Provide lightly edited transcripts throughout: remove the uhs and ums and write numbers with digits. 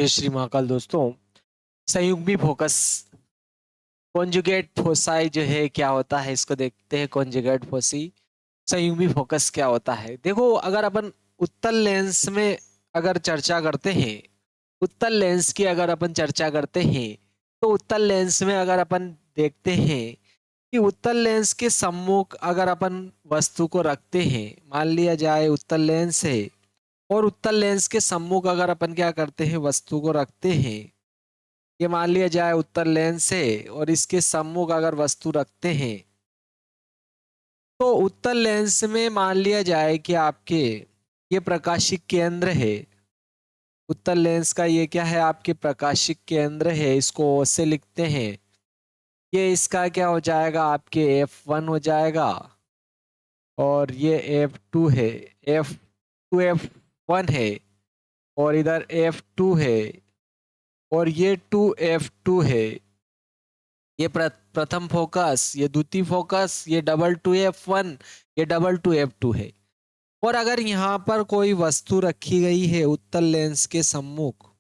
जय श्री महाकाल दोस्तों। संयुग्मी focus conjugate foci जो है क्या होता है इसको देखते हैं। कॉन्जुगेट फोसी संयुग्मी फोकस क्या होता है। देखो, अगर अपन उत्तल लेंस में अगर चर्चा करते हैं, उत्तल लेंस की अगर अपन चर्चा करते हैं तो उत्तल लेंस में अगर अपन देखते हैं कि उत्तल लेंस के सम्मुख अगर अपन वस्तु को रखते हैं, मान लिया जाए उत्तल लेंस है और उत्तल लेंस के सम्मुख अगर अपन क्या करते हैं वस्तु को रखते हैं, ये मान लिया जाए उत्तल लेंस है और इसके सम्मुख अगर वस्तु रखते हैं तो उत्तल लेंस में मान लिया जाए कि आपके ये प्रकाशिक केंद्र है। उत्तल लेंस का ये क्या है, आपके प्रकाशिक केंद्र है। इसको O से लिखते हैं। ये इसका क्या हो जाएगा, आपके F1 हो जाएगा और ये F2 है। F2 F1 है और इधर F2 है और ये 2F2 है। ये प्रथम फोकस, ये द्वितीय फोकस, ये डबल 2F1, ये डबल 2F2 है। और अगर यहाँ पर कोई वस्तु रखी गई है उत्तल लेंस के सम्मुख,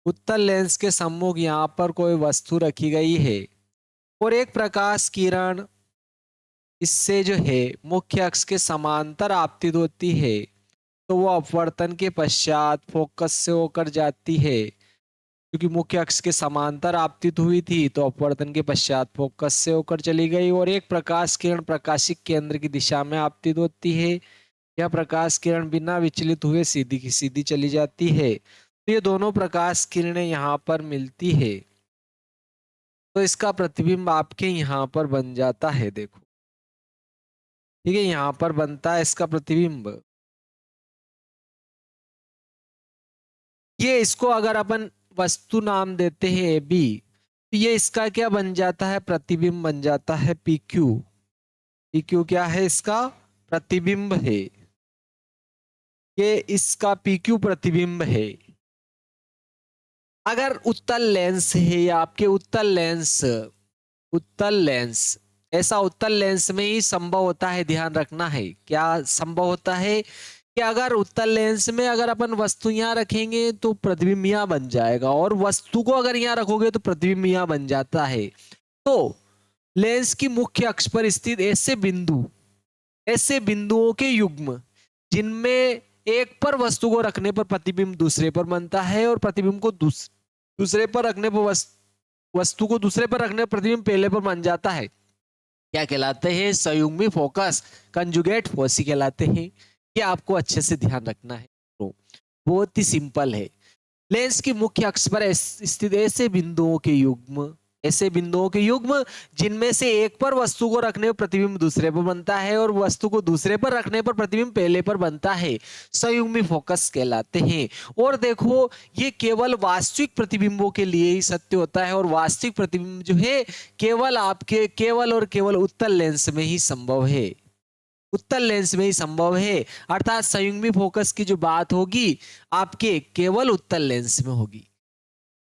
उत्तल लेंस के सम्मुख यहाँ पर कोई वस्तु रखी गई है और एक प्रकाश किरण इससे जो है मुख्य अक्ष के समांतर आपतित होती है, तो वो अपवर्तन के पश्चात फोकस से होकर जाती है। क्योंकि मुख्य अक्ष के समांतर आपतित हुई थी तो अपवर्तन के पश्चात फोकस से होकर चली गई और एक प्रकाश किरण प्रकाशिक केंद्र की दिशा में आपतित होती है। यह प्रकाश किरण बिना विचलित हुए सीधी की सीधी चली जाती है। तो ये दोनों प्रकाश किरणें यहाँ पर मिलती है तो इसका प्रतिबिंब आपके यहाँ पर बन जाता है। देखो, ठीक है, यहाँ पर बनता है इसका प्रतिबिंब। ये इसको अगर अपन वस्तु नाम देते हैं ए बी, तो ये इसका क्या बन जाता है, प्रतिबिंब बन जाता है पी क्यू। पी क्यू क्या है, इसका प्रतिबिंब है। ये इसका पी क्यू प्रतिबिंब है। अगर उत्तल लेंस है या आपके उत्तल लेंस, उत्तल लेंस ऐसा उत्तल लेंस में ही संभव होता है, ध्यान रखना है क्या संभव होता है कि अगर उत्तल लेंस में अगर अपन वस्तु यहाँ रखेंगे तो प्रतिबिंब यहाँ बन जाएगा और वस्तु को अगर यहाँ रखोगे तो प्रतिबिंब यहाँ बन जाता है। तो लेंस की मुख्य अक्ष पर स्थित ऐसे बिंदु, ऐसे बिंदुओं के युग्म जिनमें एक पर वस्तु को रखने पर प्रतिबिंब दूसरे पर बनता है और प्रतिबिंब को दूसरे पर रखने पर वस्तु को दूसरे पर रखने पर प्रतिबिंब पहले पर बन जाता है, क्या कहलाते हैं, संयुग्मी फोकस कंजुगेट फोसी कहलाते हैं। ये आपको अच्छे से ध्यान रखना है। तो बहुत ही सिंपल है। लेंस की मुख्य अक्ष पर स्थित ऐसे बिंदुओं के युग्म, ऐसे बिंदुओं के युग्म जिनमें से एक पर वस्तु को रखने पर प्रतिबिंब दूसरे पर बनता है और वस्तु को दूसरे पर रखने पर प्रतिबिंब पहले पर बनता है, संयुग्मी फोकस कहलाते हैं। और देखो, ये केवल वास्तविक प्रतिबिंबों के लिए ही सत्य होता है और वास्तविक प्रतिबिंब जो है केवल आपके केवल और केवल उत्तल लेंस में ही संभव है, उत्तल लेंस में ही संभव है। अर्थात संयुग्मी फोकस की जो बात होगी आपके केवल उत्तल लेंस में होगी।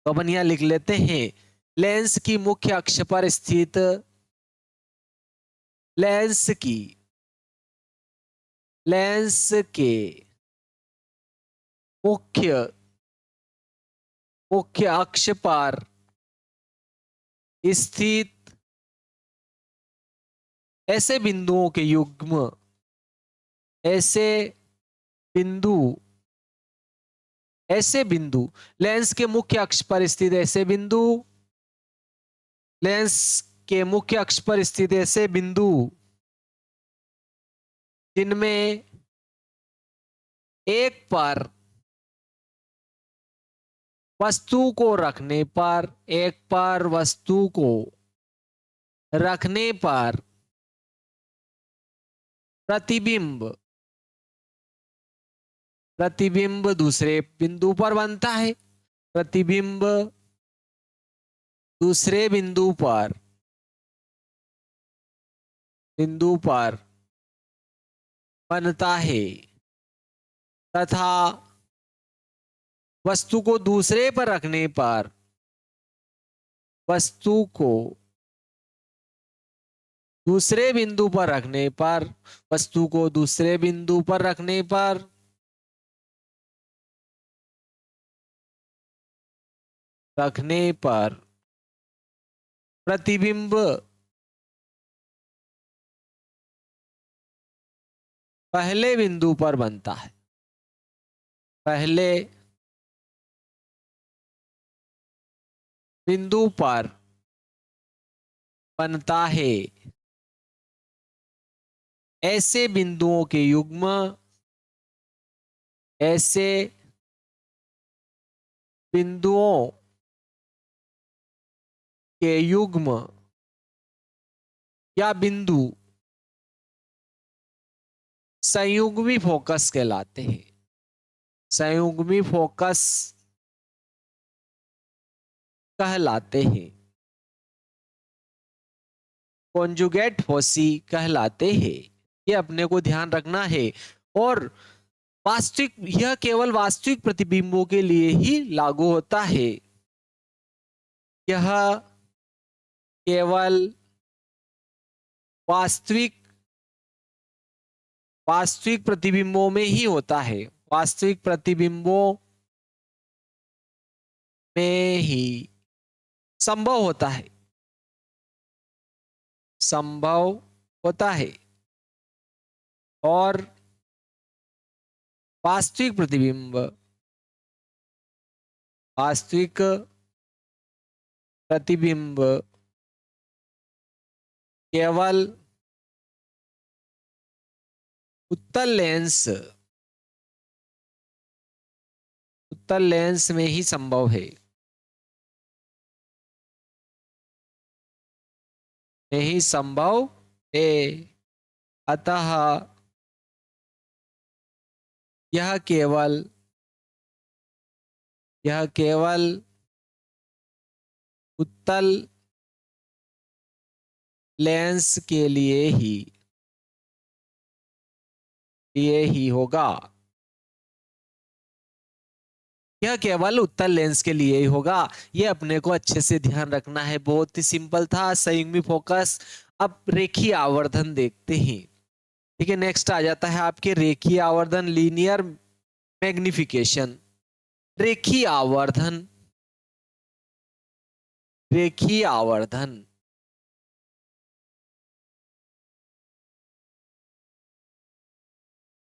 तो अपन यहां लिख लेते हैं, लेंस की मुख्य अक्ष पर स्थित, लेंस की, लेंस के मुख्य मुख्य अक्ष पर स्थित ऐसे बिंदुओं के युग्म, ऐसे बिंदु, ऐसे बिंदु लेंस के मुख्य अक्ष पर स्थित ऐसे बिंदु, लेंस के मुख्य अक्ष पर स्थित ऐसे बिंदु जिनमें एक पर वस्तु को रखने पर, एक पर वस्तु को रखने पर प्रतिबिंब, प्रतिबिंब दूसरे बिंदु पर बनता है, प्रतिबिंब दूसरे बिंदु पर, बिंदु पर बनता है तथा वस्तु को दूसरे पर रखने पर, वस्तु को दूसरे बिंदु पर रखने पर, वस्तु को दूसरे बिंदु पर रखने पर रखने पर प्रतिबिंब पहले बिंदु पर बनता है। पहले बिंदु पर बनता है। ऐसे बिंदुओं के युग्म, ऐसे बिंदुओं के युग्म या बिंदु संयुग्मी फोकस कहलाते हैं। संयुग्मी फोकस कहलाते हैं। कॉन्जुगेट फोसी कहलाते हैं। ये अपने को ध्यान रखना है। और वास्तविक, यह केवल वास्तविक प्रतिबिंबों के लिए ही लागू होता है। यह केवल वास्तविक वास्तविक प्रतिबिंबों में ही होता है। वास्तविक प्रतिबिंबों में ही संभव होता है। संभव होता है। और वास्तविक प्रतिबिंब, वास्तविक प्रतिबिंब केवल उत्तल लेंस में ही संभव है। में ही संभव है। अतः यह केवल उत्तल लेंस के लिए ही होगा। यह केवल उत्तल लेंस के लिए ही होगा। यह अपने को अच्छे से ध्यान रखना है। बहुत ही सिंपल था संयुग्मी फोकस। अब रेखीय आवर्धन देखते हैं। ठीक है, नेक्स्ट आ जाता है आपके रेखीय आवर्धन, लीनियर मैग्निफिकेशन। रेखीय आवर्धन, रेखीय आवर्धन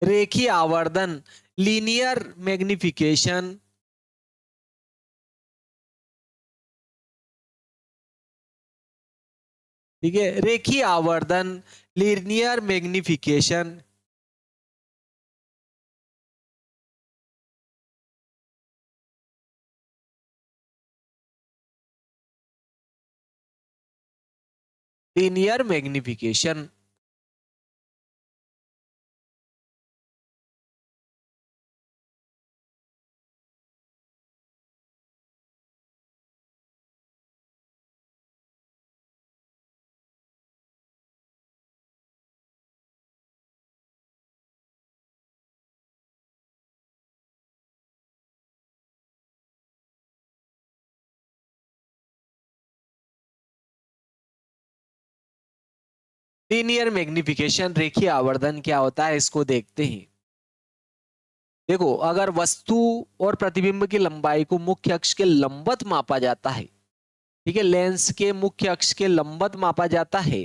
रेखीय आवर्धन, लीनियर मैग्निफिकेशन। ठीक है, रेखीय आवर्धन, linear magnification. Linear magnification linear magnification, रेखीय आवर्धन क्या होता है इसको देखते हैं। देखो, अगर वस्तु और प्रतिबिंब की लंबाई को मुख्य अक्ष के लंबवत मापा जाता है, ठीक है, लेंस के मुख्य अक्ष के लंबवत मापा जाता है,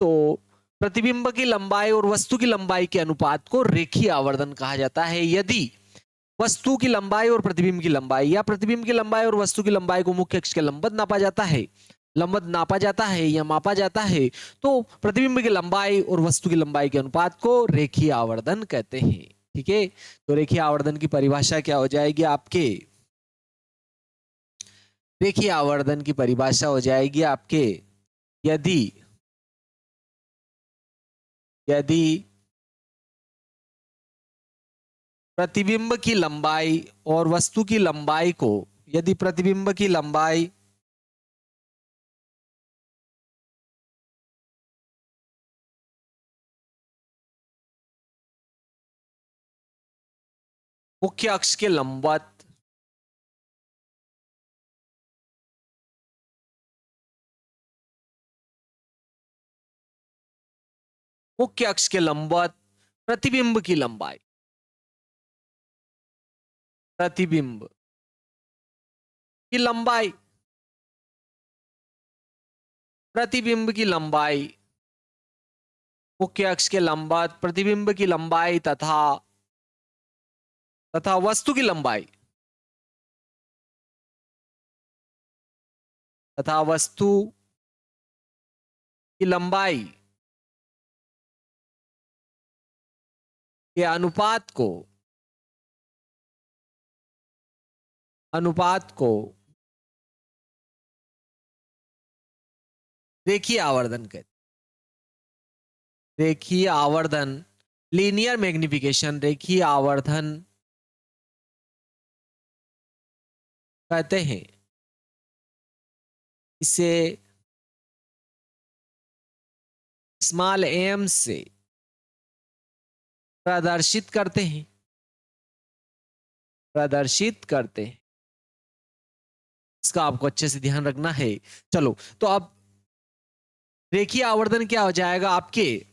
तो प्रतिबिंब की लंबाई और वस्तु की लंबाई के अनुपात को रेखीय आवर्धन कहा जाता है। यदि वस्तु की लंबाई और प्रतिबिंब की लंबाई या प्रतिबिंब की लंबाई और वस्तु की लंबाई को मुख्य अक्ष के लंबवत नापा जाता है या मापा जाता है, तो प्रतिबिंब की लंबाई और वस्तु की लंबाई के अनुपात को रेखीय आवर्धन कहते हैं। ठीक है, तो रेखीय आवर्धन की परिभाषा क्या हो जाएगी आपके? रेखीय आवर्धन की परिभाषा हो जाएगी आपके, यदि यदि प्रतिबिंब की लंबाई और वस्तु की लंबाई को, यदि प्रतिबिंब की लंबाई मुख्य अक्ष के लंबवत मुख्य अक्ष के लंबवत प्रतिबिंब की लंबाई, प्रतिबिंब की लंबाई, प्रतिबिंब की लंबाई, मुख्य अक्ष के लंबवत प्रतिबिंब की लंबाई तथा वस्तु की लंबाई तथा वस्तु की लंबाई के अनुपात को रेखीय आवर्धन कहते, रेखीय आवर्धन, लीनियर मैग्निफिकेशन, रेखीय आवर्धन कहते हैं। इसे स्मॉल एम से प्रदर्शित करते हैं, इसका आपको अच्छे से ध्यान रखना है। चलो तो अब रेखीय आवर्धन क्या हो जाएगा आपके,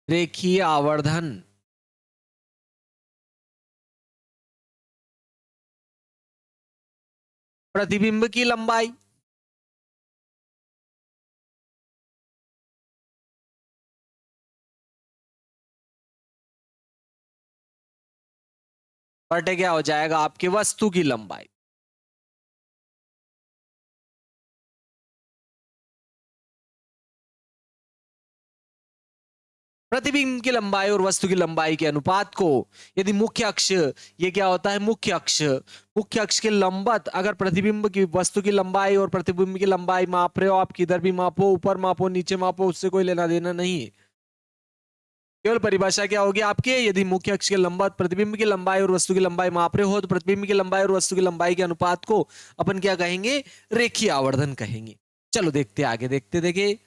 रेखीय आवर्धन प्रतिबिंब की लंबाई बटे क्या हो जाएगा आपके वस्तु की लंबाई। प्रतिबिंब की लंबाई और वस्तु की लंबाई के अनुपात को यदि मुख्य अक्ष, ये क्या होता है मुख्य अक्ष के लंबवत अगर प्रतिबिंब की वस्तु की लंबाई और प्रतिबिंब की लंबाई माप रहे हो आप, किधर भी मापो, ऊपर मापो नीचे मापो, उससे कोई लेना देना नहीं है। केवल परिभाषा क्या होगी आपके, यदि मुख्य अक्ष के लंबवत प्रतिबिंब की लंबाई और वस्तु की लंबाई माप रहे हो तो प्रतिबिंब की लंबाई और वस्तु की लंबाई के अनुपात को अपन क्या कहेंगे, रेखीय आवर्धन कहेंगे। चलो देखते आगे, देखिए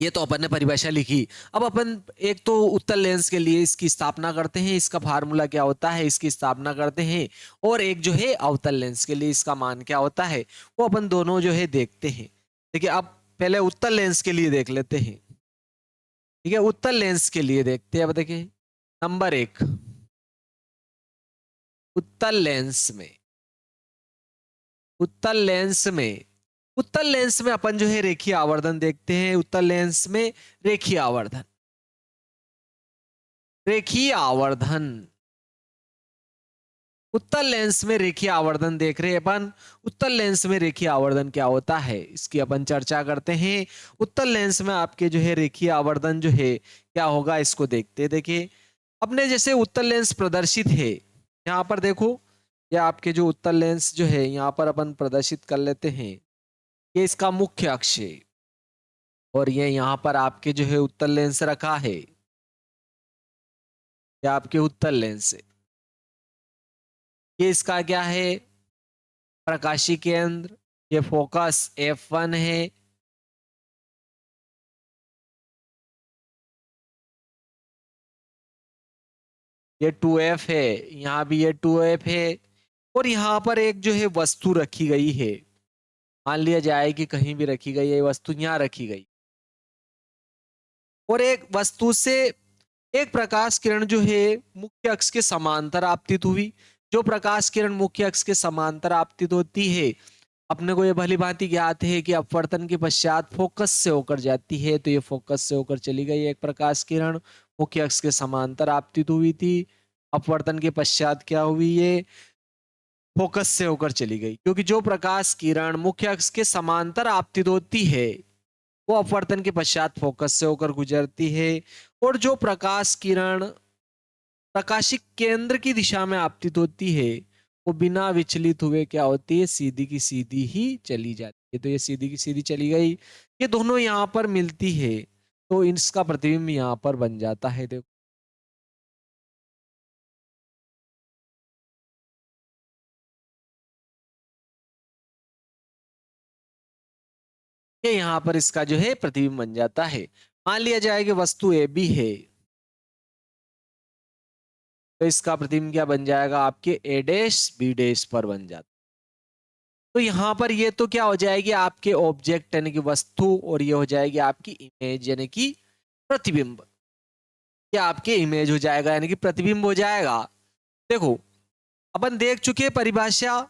ये तो अपन ने परिभाषा लिखी। अब अपन एक तो उत्तल लेंस के लिए इसकी स्थापना करते हैं, इसका फार्मूला क्या होता है इसकी स्थापना करते हैं, और एक जो है अवतल लेंस के लिए इसका मान क्या होता है वो अपन दोनों जो है देखते हैं। देखिए अब पहले उत्तल लेंस के लिए देख लेते हैं, ठीक है। उत्तल लेंस के लिए देखते हैं। अब देखिए नंबर 1, उत्तल लेंस में उत्तल लेंस में अपन जो है रेखीय आवर्धन देखते हैं। उत्तल लेंस में रेखीय आवर्धन उत्तल लेंस में रेखीय आवर्धन देख रहे हैं अपन। उत्तल लेंस में रेखीय आवर्धन क्या होता है इसकी अपन चर्चा करते हैं। उत्तल लेंस में आपके जो है रेखीय आवर्धन जो है क्या होगा इसको देखते हैं। देखिए अपने जैसे उत्तल लेंस प्रदर्शित है, यहाँ पर देखो, ये आपके जो उत्तल लेंस जो है यहाँ पर अपन प्रदर्शित कर लेते हैं, ये इसका मुख्य अक्ष है और ये यहाँ पर आपके जो है उत्तल लेंस रखा है, ये आपके उत्तल लेंस है। ये इसका क्या है प्रकाशीय केंद्र, ये फोकस F1 है, ये 2F है, यहाँ भी ये 2F है, और यहाँ पर एक जो है वस्तु रखी गई है, मान लिया जाए कि कहीं भी रखी गई है वस्तु, यहाँ रखी गई, और एक वस्तु से एक प्रकाश किरण जो है मुख्य अक्ष के समांतर आपतित हुई। जो प्रकाश किरण मुख्य अक्ष के समांतर आपतित होती है, अपने को ये भली भांति ज्ञात है कि अपवर्तन के पश्चात फोकस से होकर जाती है, तो ये फोकस से होकर चली गई एक प्रकाश किरण, मुख्य अक्ष के समांतर आपतित हुई थी, अपवर्तन के पश्चात क्या हुई, ये फोकस से होकर चली गई। क्योंकि जो प्रकाश किरण मुख्य अक्ष के समांतर आपतित होती है वो अपवर्तन के पश्चात फोकस से होकर गुजरती है, और जो प्रकाश किरण प्रकाशिक केंद्र की दिशा में आपतित होती है वो बिना विचलित हुए क्या होती है, सीधी की सीधी ही चली जाती है। तो ये सीधी की सीधी चली गई, ये दोनों यहाँ पर मिलती है तो इसका प्रतिबिंब यहाँ पर बन जाता है। देखो ये यहाँ पर इसका जो है प्रतिबिंब बन जाता है। मान लिया जाए कि वस्तु ए बी है, तो इसका प्रतिबिंब क्या बन जाएगा आपके ए डैश बी डैश पर बन जाता। तो यहाँ पर ये तो क्या हो जाएगी आपके ऑब्जेक्ट यानी कि वस्तु, और ये हो जाएगी आपकी इमेज यानी कि प्रतिबिंब। क्या आपके इमेज हो जाएगा यानी कि प्रतिबिंब हो जाएगा। देखो अपन देख चुके परिभाषा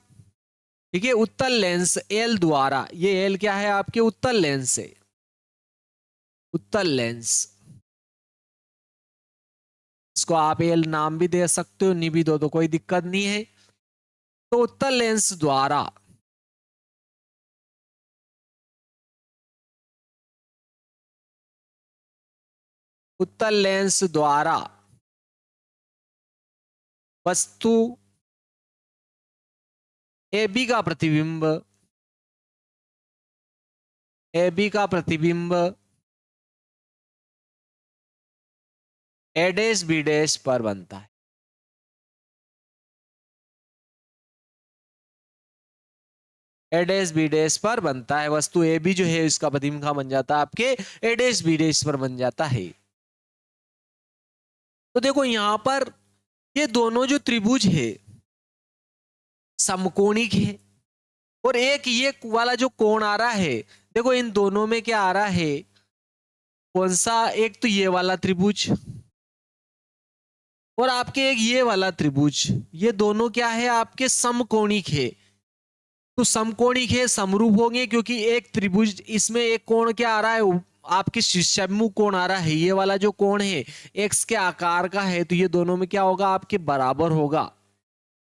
ठीक है, उत्तल लेंस एल द्वारा, ये एल क्या है आपके उत्तल लेंस है, उत्तल लेंस, इसको आप एल नाम भी दे सकते हो, नहीं भी दो तो कोई दिक्कत नहीं है। तो उत्तल लेंस द्वारा उत्तल लेंस द्वारा वस्तु AB का प्रतिबिंब, AB का प्रतिबिंब A डैश B डैश पर बनता है। A डैश B डैश पर बनता है, वस्तु AB जो है इसका प्रतिबिंब कहां बन जाता है आपके A डैश B डैश पर बन जाता है। तो देखो यहां पर ये दोनों जो त्रिभुज है समकोणिक है, और एक ये वाला जो कोण आ रहा है, देखो इन दोनों में क्या आ रहा है, कौन सा, एक तो ये वाला त्रिभुज और आपके एक ये वाला त्रिभुज, ये दोनों क्या है आपके समकोणिक है। तो समकोणिक है, समरूप होंगे, क्योंकि एक त्रिभुज इसमें एक कोण क्या आ रहा है आपके शीर्षाभिमुख कोण आ रहा है, ये वाला जो कोण है एक्स के आकार का है, तो ये दोनों में क्या होगा आपके बराबर होगा,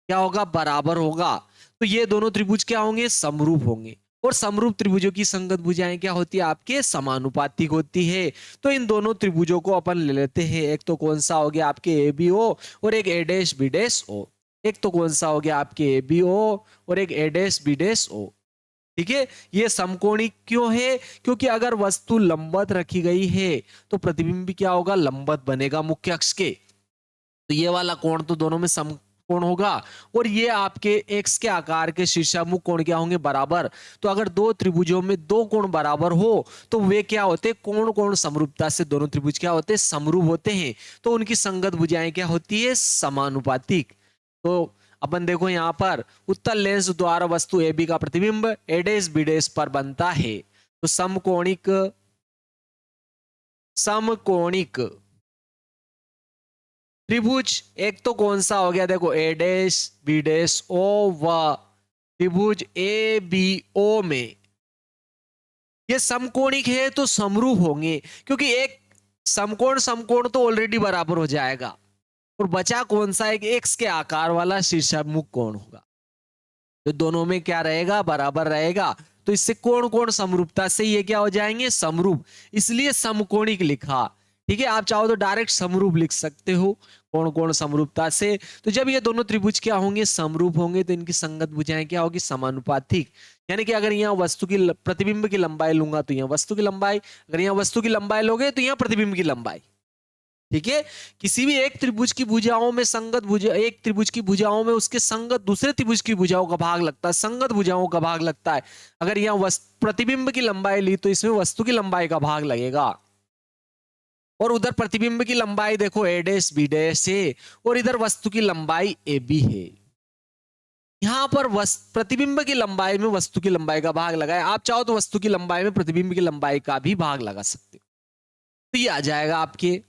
क्या होगा बराबर होगा। तो ये दोनों त्रिभुज क्या होंगे समरूप होंगे, और समरूप त्रिभुजों की संगत भुजाएं क्या होती है आपके समानुपातिक होती है। तो इन दोनों त्रिभुजों को अपन ले लेते हैं, एक तो कौन सा हो गया आपके ए बी ओ और एक ए डैश बी डैश ओ, एक तो कौन सा हो गया आपके ए बी ओ और एक ए डैश बी डैश ओ। ठीक है, ये समकोणिक क्यों है, क्योंकि अगर वस्तु लंबवत रखी गई है तो प्रतिबिंब भी क्या होगा लंबवत बनेगा मुख्य अक्ष के, तो ये वाला कोण तो दोनों में समकोण होगा, और ये आपके एक्स के आकार के शीर्षामुख कोण क्या होंगे बराबर। तो अगर दो त्रिभुजों में दो कोण बराबर हो तो वे क्या होते कोण कोण समरूपता से दोनों त्रिभुज क्या होते समरूप होते हैं, तो उनकी संगत भुजाएं क्या होती है समानुपातिक। तो अपन देखो यहां पर उत्तल लेंस द्वारा वस्तु AB का प्रतिबिंब A डैश B डैश पर बनता है। तो समकोणिक समकोणिक त्रिभुज एक तो कौन सा हो गया देखो A dash B dash O व त्रिभुज ABO में ये समकोणिक है तो समरूप होंगे, क्योंकि एक समकोण समकोण तो ऑलरेडी बराबर हो जाएगा, और बचा कौन सा एक एक्स के आकार वाला शीर्षाभिमुख कोण होगा, तो दोनों में क्या रहेगा बराबर रहेगा। तो इससे कोण कोण समरूपता से ये क्या हो जाएंगे समरूप, इसलिए समकोणिक लिखा। ठीक है, आप चाहो तो डायरेक्ट समरूप लिख सकते हो कोण कोण समरूपता से। तो जब ये दोनों त्रिभुज क्या होंगे समरूप होंगे तो इनकी संगत भुजाएं क्या होगी समानुपातिक, यानी कि अगर यहाँ वस्तु की प्रतिबिंब की लंबाई लूंगा तो यहाँ वस्तु की लंबाई, अगर यहाँ वस्तु की लंबाई लोगे तो यहाँ प्रतिबिंब की लंबाई। ठीक है, किसी भी एक त्रिभुज की भुजाओं में संगत भुजा, एक त्रिभुज की भुजाओं में उसके संगत दूसरे त्रिभुज की भुजाओं का भाग लगता है, संगत भुजाओं का भाग लगता है। अगर यहाँ प्रतिबिंब की लंबाई ली तो इसमें वस्तु की लंबाई का भाग लगेगा, और उधर प्रतिबिंब की लंबाई देखो A डैश B डैश है, और इधर वस्तु की लंबाई AB है। यहां पर प्रतिबिंब की लंबाई में वस्तु की लंबाई का भाग लगाए, आप चाहो तो वस्तु की लंबाई में प्रतिबिंब की लंबाई का भी भाग लगा सकते हो, तो ये आ जाएगा आपके।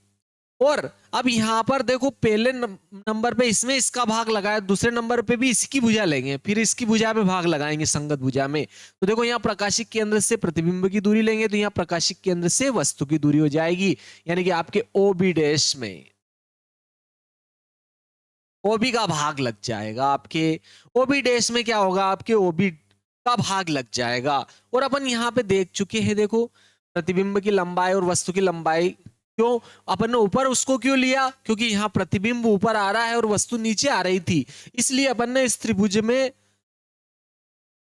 और अब यहां पर देखो पहले नंबर पे इसमें इसका भाग लगाया, दूसरे नंबर पे भी इसकी भुजा लेंगे, फिर इसकी भुजा में भाग लगाएंगे संगत भुजा में। तो देखो यहाँ प्रकाशिक केंद्र से प्रतिबिंब की दूरी लेंगे तो यहाँ प्रकाशिक केंद्र से वस्तु की दूरी हो जाएगी, यानी कि आपके OB डैश में OB का भाग लग जाएगा, आपके OB डैश में क्या होगा आपके OB का भाग लग जाएगा। और अपन यहाँ पे देख चुके हैं, देखो प्रतिबिंब की लंबाई और वस्तु की लंबाई, क्यों अपन ने ऊपर उसको क्यों लिया, क्योंकि यहाँ प्रतिबिंब ऊपर आ रहा है और वस्तु नीचे आ रही थी, इसलिए अपन ने इस त्रिभुज में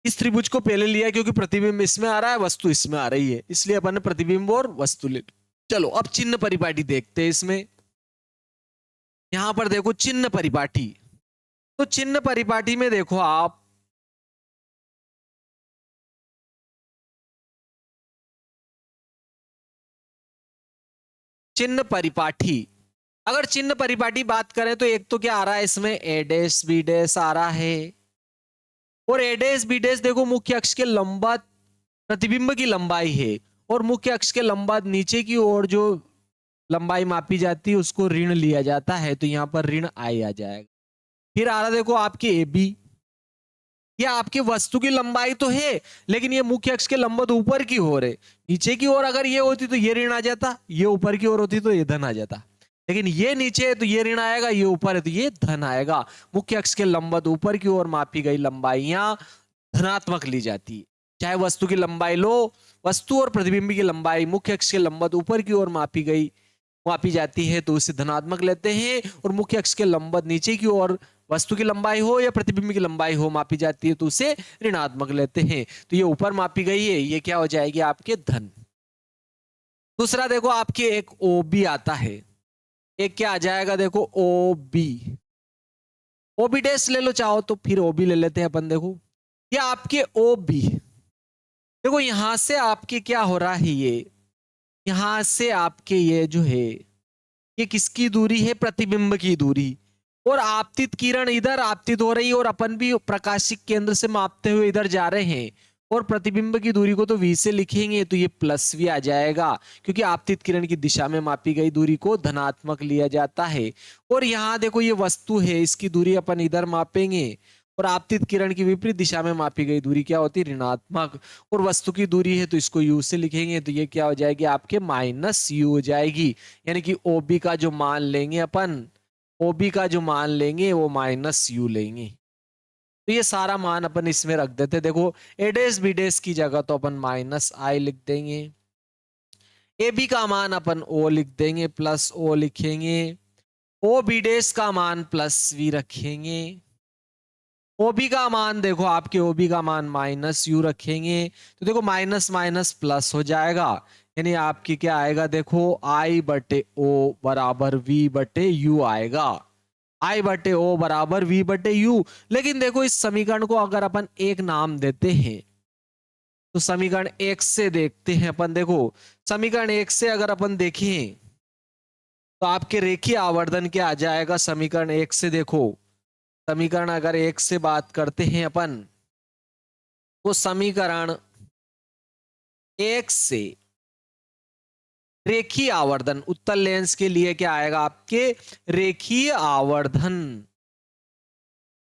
इस त्रिभुज को पहले लिया, क्योंकि प्रतिबिंब इसमें आ रहा है वस्तु इसमें आ रही है, इसलिए अपन ने प्रतिबिंब और वस्तु ले। चलो अब चिन्ह परिपाटी देखते हैं इसमें। यहां पर देखो चिन्ह परिपाटी, तो चिन्ह परिपाटी में देखो आप चिन्ह परिपाटी, अगर चिन्ह परिपाटी बात करें तो एक तो क्या आ रहा है इसमें A डैश B डैश आ रहा है, और A डैश B डैश देखो मुख्य अक्ष के लंबवत प्रतिबिंब की लंबाई है, और मुख्य अक्ष के लंबवत नीचे की ओर जो लंबाई मापी जाती है उसको ऋण लिया जाता है, तो यहाँ पर ऋण I आ जाएगा। फिर आ रहा देखो आपके AB, ये आपकी वस्तु की लंबाई तो है, लेकिन ये मुख्य अक्ष के लंबवत ऊपर की ओर है। नीचे की ओर अगर ये होती तो ये ऋण आ जाता, ये ऊपर की ओर होती तो ये धन आ जाता, लेकिन ये नीचे है तो ये ऋण आएगा, ये ऊपर है तो ये धन आएगा। मुख्य अक्ष के लंबवत ऊपर की ओर मापी गई लंबाइयां धनात्मक ली जाती है। चाहे वस्तु की लंबाई लो, वस्तु और प्रतिबिंब की लंबाई मुख्य अक्ष के लंबवत ऊपर की ओर मापी जाती है तो उसे धनात्मक लेते हैं, और मुख्य अक्ष के लंबवत नीचे की ओर वस्तु की लंबाई हो या प्रतिबिंब की लंबाई हो मापी जाती है तो उसे ऋणात्मक लेते हैं। तो ये ऊपर मापी गई है, ये क्या हो जाएगी आपके धन। दूसरा देखो आपके एक ओ बी आता है, एक क्या आ जाएगा देखो O B, O B dash ले लो चाहो तो, फिर ओ बी ले लेते हैं अपन। देखो ये आपके ओ बी, देखो यहां से आपके क्या हो रहा है, ये यहां से आपके ये जो है ये किसकी दूरी है, प्रतिबिंब की दूरी, और आपतित किरण इधर आपतित हो रही है और अपन भी प्रकाशिक केंद्र से मापते हुए इधर जा रहे हैं, और प्रतिबिंब की दूरी को तो v से लिखेंगे तो ये प्लस v आ जाएगा, क्योंकि आपतित किरण की दिशा में मापी गई दूरी को धनात्मक लिया जाता है। और यहाँ देखो ये वस्तु है, इसकी दूरी अपन इधर मापेंगे, और आपतित किरण की विपरीत दिशा में मापी गई दूरी क्या होती है, ऋणात्मक, और वस्तु की दूरी है तो इसको u से लिखेंगे तो ये क्या हो जाएगी आपके माइनस u हो जाएगी। यानी कि OB का जो मान लेंगे अपन, OB का जो मान लेंगे वो माइनस u लेंगे। तो ये सारा मान अपन इसमें रख देते। देखो ए डैश बी डैश की जगह तो अपन माइनस आई लिख देंगे, ए बी का मान अपन ओ लिख देंगे, प्लस ओ लिखेंगे, ओ बी डैश का मान प्लस वी रखेंगे, ओबी का मान देखो आपके ओबी का मान माइनस यू रखेंगे, तो देखो माइनस माइनस प्लस हो जाएगा, यानी आपकी क्या आएगा देखो आई बटे ओ बराबर वी बटे यू आएगा, आई बटे ओ बराबर वी बटे यू। लेकिन देखो इस समीकरण को अगर अपन एक नाम देते हैं तो समीकरण एक से देखते हैं अपन। देखो समीकरण एक से अगर अपन देखें तो आपके रेखीय आवर्धन क्या आ जाएगा, समीकरण एक से देखो, समीकरण अगर एक से बात करते हैं अपन तो समीकरण एक से रेखीय आवर्धन उत्तल लेंस के लिए क्या आएगा आपके रेखीय आवर्धन,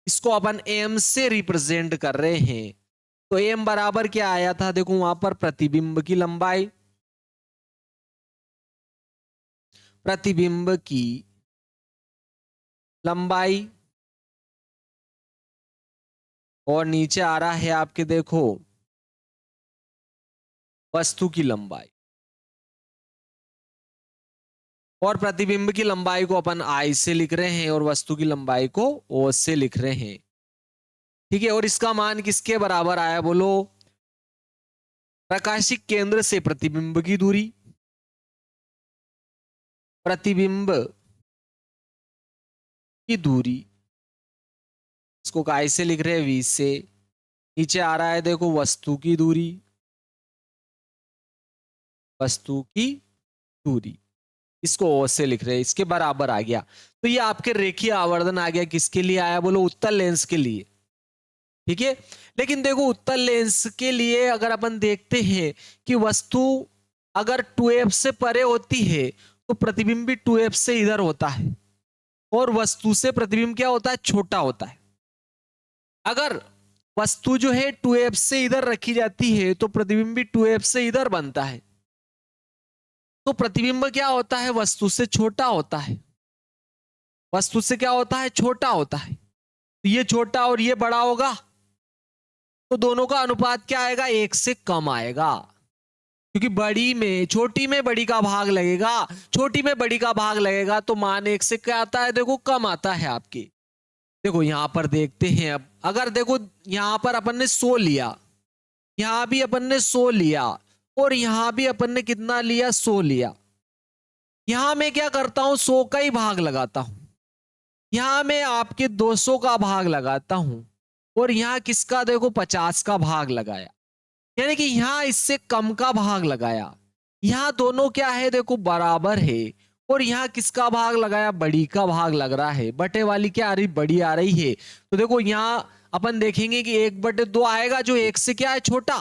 इसको अपन एम से रिप्रेजेंट कर रहे हैं, तो एम बराबर क्या आया था देखो वहां पर प्रतिबिंब की लंबाई, प्रतिबिंब की लंबाई, और नीचे आ रहा है आपके देखो वस्तु की लंबाई, और प्रतिबिंब की लंबाई को अपन आई से लिख रहे हैं और वस्तु की लंबाई को ओ से लिख रहे हैं, ठीक है। और इसका मान किसके बराबर आया बोलो, प्रकाशिक केंद्र से प्रतिबिंब की दूरी, प्रतिबिंब की दूरी, इसको काय से लिख रहे हैं वी से, नीचे आ रहा है देखो वस्तु की दूरी, वस्तु की दूरी, इसको ओ से लिख रहे हैं, इसके बराबर आ गया। तो ये आपके रेखीय आवर्धन आ गया, किसके लिए आया बोलो, उत्तल लेंस के लिए, ठीक है। लेकिन देखो उत्तल लेंस के लिए अगर अपन देखते हैं कि वस्तु अगर 2f से परे होती है तो प्रतिबिंब भी 2f से इधर होता है, और वस्तु से प्रतिबिंब क्या होता है, छोटा होता है। अगर वस्तु जो है 2f से इधर रखी जाती है तो प्रतिबिंब भी 2f से इधर बनता है, तो प्रतिबिंब क्या होता है, वस्तु से छोटा होता है, वस्तु से क्या होता है, छोटा होता है। तो ये छोटा और ये बड़ा होगा तो दोनों का अनुपात क्या आएगा, एक से कम आएगा, क्योंकि बड़ी में छोटी में बड़ी का भाग लगेगा, छोटी में बड़ी का भाग लगेगा तो मान एक से क्या आता है देखो कम आता है आपके। देखो यहां पर देखते हैं, अब अगर देखो यहां पर अपन ने 100 लिया, यहां भी अपन ने 100 लिया, और यहां भी अपन ने कितना लिया, 100 लिया, यहां मैं क्या करता हूं 100 का ही भाग लगाता हूं, यहां मैं आपके 200 का भाग लगाता हूं, और यहां किसका देखो 50 का भाग लगाया, यानी कि यहां इससे कम का भाग लगाया, यहां दोनों क्या है देखो बराबर है, और यहां किसका भाग लगाया, बड़ी का भाग लग रहा है, बटे वाली क्या आ रही, बड़ी आ रही है। तो देखो यहां अपन देखेंगे कि 1/2 आएगा जो एक से क्या है छोटा,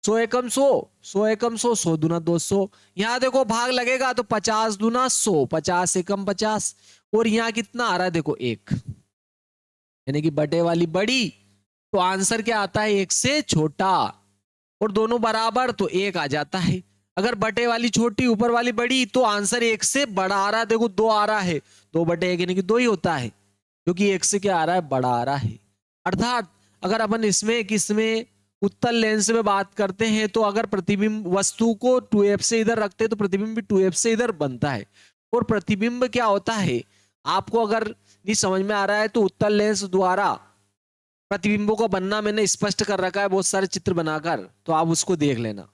100 एकम 100, 100 एकम 100, 100 दूना 200, यहां देखो भाग लगेगा तो 50 दूना 100, 50 एकम 50, और यहां कितना आ रहा है देखो 1, यानी कि बटे वाली बड़ी तो आंसर क्या आता है, 1 से छोटा। और दोनों बराबर तो 1 आ जाता है। अगर बटे वाली छोटी ऊपर वाली बड़ी तो आंसर 1 से बड़ा आ रहा है। देखो 2 आ रहा है, 2/1 यानी कि 2 ही होता है, क्योंकि 1 से क्या आ रहा है, बड़ा आ रहा है। अर्थात अगर अपन इसमें किसमें उत्तल लेंस में बात करते हैं तो अगर प्रतिबिंब वस्तु को 2f से इधर रखते हैं तो प्रतिबिंब भी 2f से इधर बनता है। और प्रतिबिंब क्या होता है, आपको अगर नहीं समझ में आ रहा है तो उत्तल लेंस द्वारा प्रतिबिंबों का बनना मैंने स्पष्ट कर रखा है बहुत सारे चित्र बनाकर, तो आप उसको देख लेना।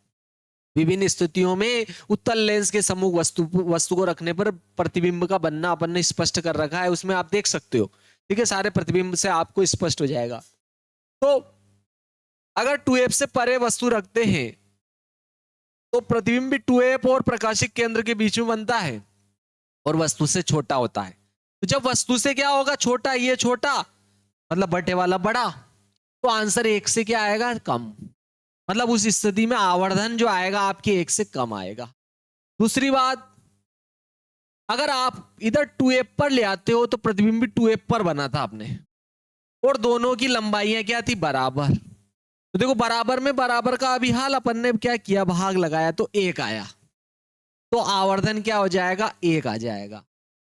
विभिन्न स्थितियों में उत्तल लेंस के सम्मुख वस्तु वस्तु को रखने पर प्रतिबिंब का बनना अपन ने स्पष्ट कर रखा है, उसमें आप देख सकते हो। ठीक है, सारे प्रतिबिंब से आपको स्पष्ट हो जाएगा। तो अगर 2f से परे वस्तु रखते हैं तो प्रतिबिंब भी 2f और प्रकाशिक केंद्र के बीच में बनता है और वस्तु से छोटा होता है। तो जब वस्तु से क्या होगा, छोटा, ये छोटा मतलब बटे वाला बड़ा, तो आंसर 1 से क्या आएगा, कम। मतलब उस स्थिति में आवर्धन जो आएगा आपके 1 से कम आएगा। दूसरी बात, अगर आप इधर 2f पर ले आते हो तो प्रतिबिंब भी 2f पर बना था आपने, और दोनों की लंबाइयां क्या थी, बराबर। तो देखो बराबर में बराबर का अभी हाल अपन ने क्या किया, भाग लगाया तो 1 आया, तो आवर्धन क्या हो जाएगा, 1 आ जाएगा।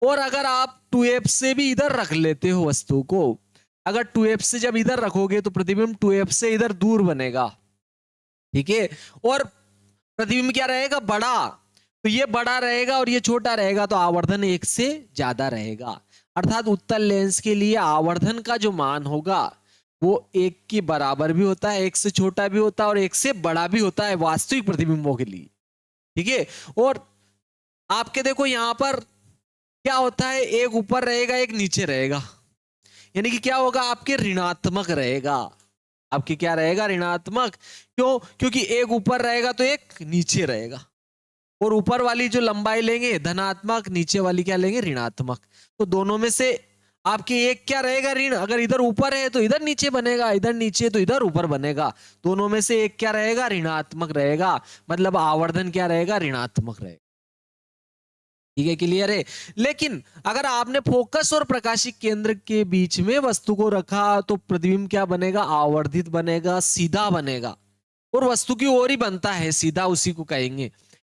और अगर आप 2f से भी इधर रख लेते हो वस्तु को, अगर 2f से जब इधर रखोगे तो प्रतिबिंब 2f से इधर दूर बनेगा। ठीक है, और प्रतिबिंब क्या रहेगा, बड़ा। तो ये बड़ा रहेगा और ये छोटा रहेगा, तो आवर्धन 1 से ज्यादा रहेगा। अर्थात उत्तल लेंस के लिए आवर्धन का जो मान होगा वो 1 के बराबर भी होता है, 1 से छोटा भी होता है और 1 से बड़ा भी होता है वास्तविक प्रतिबिंबों के लिए। ठीक है, और आपके देखो यहां पर क्या होता है, एक ऊपर रहेगा एक नीचे रहेगा, यानी कि क्या होगा, आपके ऋणात्मक रहेगा। आपके क्या रहेगा, ऋणात्मक। क्यों, क्योंकि एक ऊपर रहेगा तो एक नीचे रहेगा, और ऊपर वाली जो लंबाई लेंगे धनात्मक, नीचे वाली क्या लेंगे, ऋणात्मक। तो दोनों में से आपके एक क्या रहेगा, ऋण। अगर इधर ऊपर है तो इधर नीचे बनेगा, इधर नीचे तो इधर ऊपर बनेगा। दोनों में से एक क्या रहेगा, ऋणात्मक रहेगा। मतलब आवर्धन क्या रहेगा, ऋणात्मक रहेगा। ठीक है, क्लियर है। लेकिन अगर आपने फोकस और प्रकाशिक केंद्र के बीच में वस्तु को रखा तो प्रतिबिंब क्या बनेगा, आवर्धित बनेगा, सीधा बनेगा, और वस्तु की ओर ही बनता है, सीधा उसी को कहेंगे।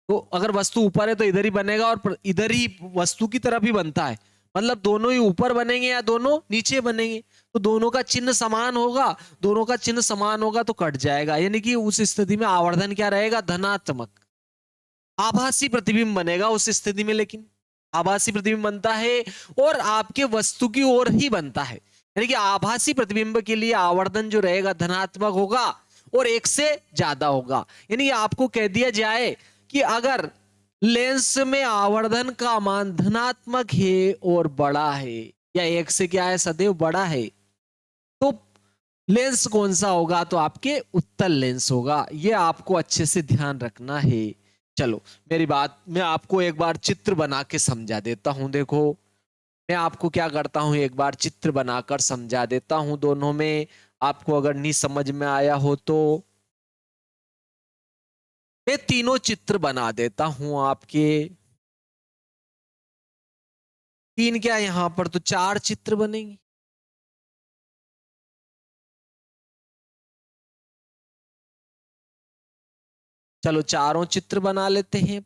तो अगर वस्तु ऊपर है तो इधर ही बनेगा और इधर ही वस्तु की तरफ ही बनता है, मतलब दोनों ही ऊपर बनेंगे या दोनों नीचे बनेंगे। तो दोनों का चिन्ह समान होगा, दोनों का चिन्ह समान होगा तो कट जाएगा, यानी कि उस स्थिति में आवर्धन क्या रहेगा, धनात्मक। आभासी प्रतिबिंब बनेगा उस स्थिति में, लेकिन आभासी प्रतिबिंब बनता है और आपके वस्तु की ओर ही बनता है, यानी कि आभासी प्रतिबिंब के लिए आवर्धन जो रहेगा धनात्मक होगा और 1 से ज्यादा होगा। यानी आपको कह दिया जाए कि अगर लेंस में आवर्धन का मान धनात्मक है और बड़ा है, या 1 से क्या है, सदैव बड़ा है, तो लेंस कौन सा होगा, तो आपके उत्तल लेंस होगा। ये आपको अच्छे से ध्यान रखना है। चलो मेरी बात, मैं आपको एक बार चित्र बना के समझा देता हूं। देखो मैं आपको क्या करता हूं, एक बार चित्र बनाकर समझा देता हूं दोनों में। आपको अगर नहीं समझ में आया हो तो मैं तीनों चित्र बना देता हूं आपके। तीन क्या, यहां पर तो 4 चित्र बनेंगे। चलो चारों चित्र बना लेते हैं।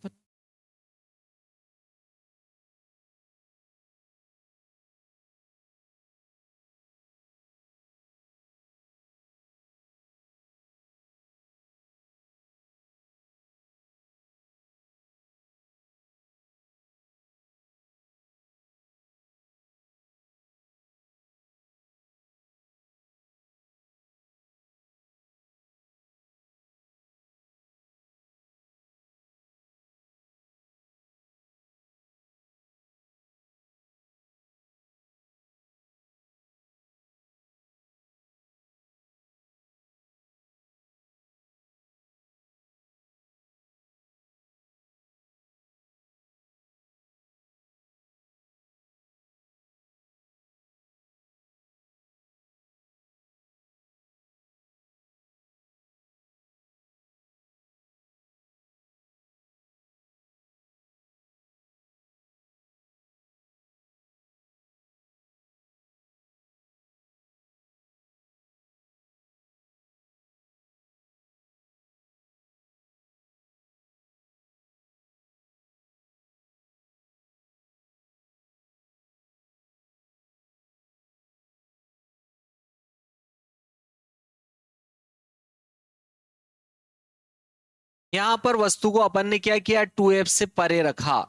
यहां पर वस्तु को अपन ने क्या किया, 2f से परे रखा।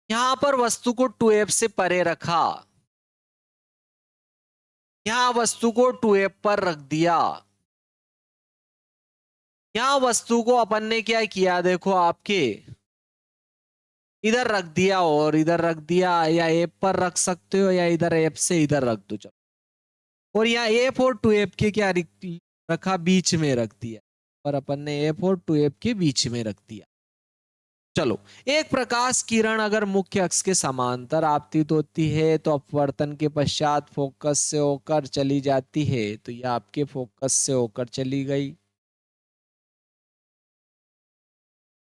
यहां पर वस्तु को 2f से परे रखा, यहां वस्तु को 2f पर रख दिया। यहां वस्तु को अपन ने क्या किया, देखो आपके इधर रख दिया और इधर रख दिया, या एफ पर रख सकते हो या इधर एफ से इधर रख दो। चलो, और यहाँ एफ और 2f के क्या रखा, बीच में रख दिया, और अपन ने एफ और 2f के बीच में रख दिया। चलो, एक प्रकाश किरण अगर मुख्य अक्ष के समांतर आपतित होती है तो अपवर्तन के पश्चात फोकस से होकर चली जाती है, तो ये आपके फोकस से होकर चली गई,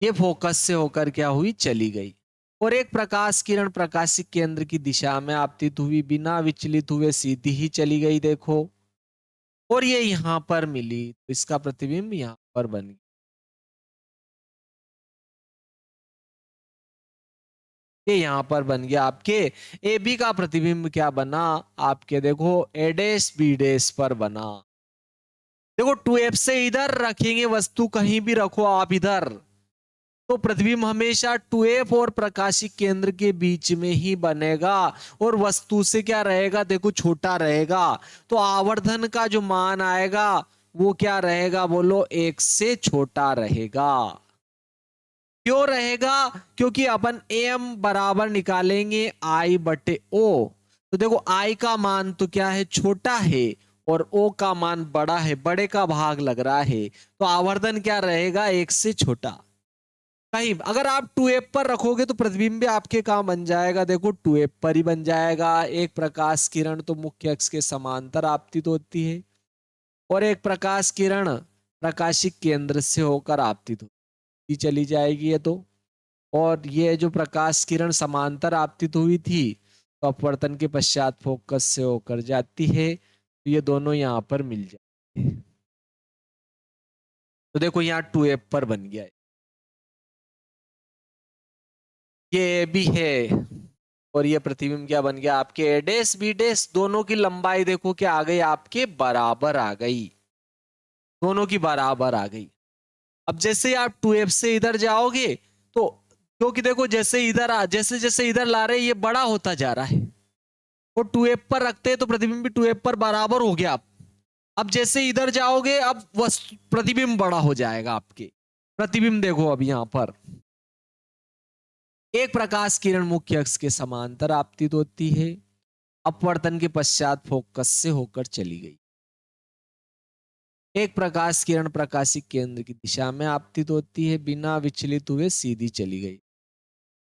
ये फोकस से होकर क्या हुई, चली गई। और एक प्रकाश किरण प्रकाशिक केंद्र की दिशा में आपतित हुई, बिना विचलित हुए सीधी ही चली गई, देखो, और ये यहां पर मिली तो इसका प्रतिबिंब यहां पर बन गया। ये यहां पर बन गया आपके ए बी का प्रतिबिंब क्या बना आपके, देखो ए डैश बी डैश पर बना। देखो 2f से इधर रखेंगे वस्तु, कहीं भी रखो आप इधर, तो प्रतिबिंब हमेशा 2f और प्रकाशिक केंद्र के बीच में ही बनेगा, और वस्तु से क्या रहेगा, देखो छोटा रहेगा, तो आवर्धन का जो मान आएगा वो क्या रहेगा, बोलो 1 से छोटा रहेगा। क्यों रहेगा, क्योंकि अपन एम बराबर निकालेंगे आई बटे ओ, तो देखो आई का मान तो क्या है, छोटा है, और ओ का मान बड़ा है, बड़े का भाग लग रहा है, तो आवर्धन क्या रहेगा, 1 से छोटा। कहीं अगर आप 2f पर रखोगे तो प्रतिबिंब भी आपके कहां बन जाएगा, देखो 2f पर ही बन जाएगा। एक प्रकाश किरण तो मुख्य अक्ष के समांतर आपतित होती है, और एक प्रकाश किरण प्रकाशिक केंद्र से होकर आपतित होती चली जाएगी ये तो। और ये जो प्रकाश किरण समांतर आपतित हुई थी तो अपवर्तन के पश्चात फोकस से होकर जाती है, तो ये दोनों यहां पर मिल जाते हैं। तो देखो यहाँ 2f पर बन गया है, ये भी है, और ये प्रतिबिंब क्या बन गया आपके, ए डैश बी डैश, दोनों की लंबाई देखो क्या आ गई आपके, बराबर आ गई, दोनों की बराबर आ गई। अब जैसे आप 2f से इधर जाओगे तो, क्योंकि देखो जैसे इधर जैसे जैसे इधर ला रहे ये बड़ा होता जा रहा है, और 2f पर रखते हैं तो प्रतिबिंब भी 2f पर बराबर हो गया। अब जैसे इधर जाओगे अब प्रतिबिंब बड़ा हो जाएगा आपके, प्रतिबिंब देखो अब यहां पर एक प्रकाश किरण मुख्य अक्ष के समांतर आपतित होती है, अपवर्तन के पश्चात फोकस से होकर चली गई। एक प्रकाश किरण प्रकाशिक केंद्र की दिशा में आपतित होती है, बिना विचलित हुए सीधी चली गई,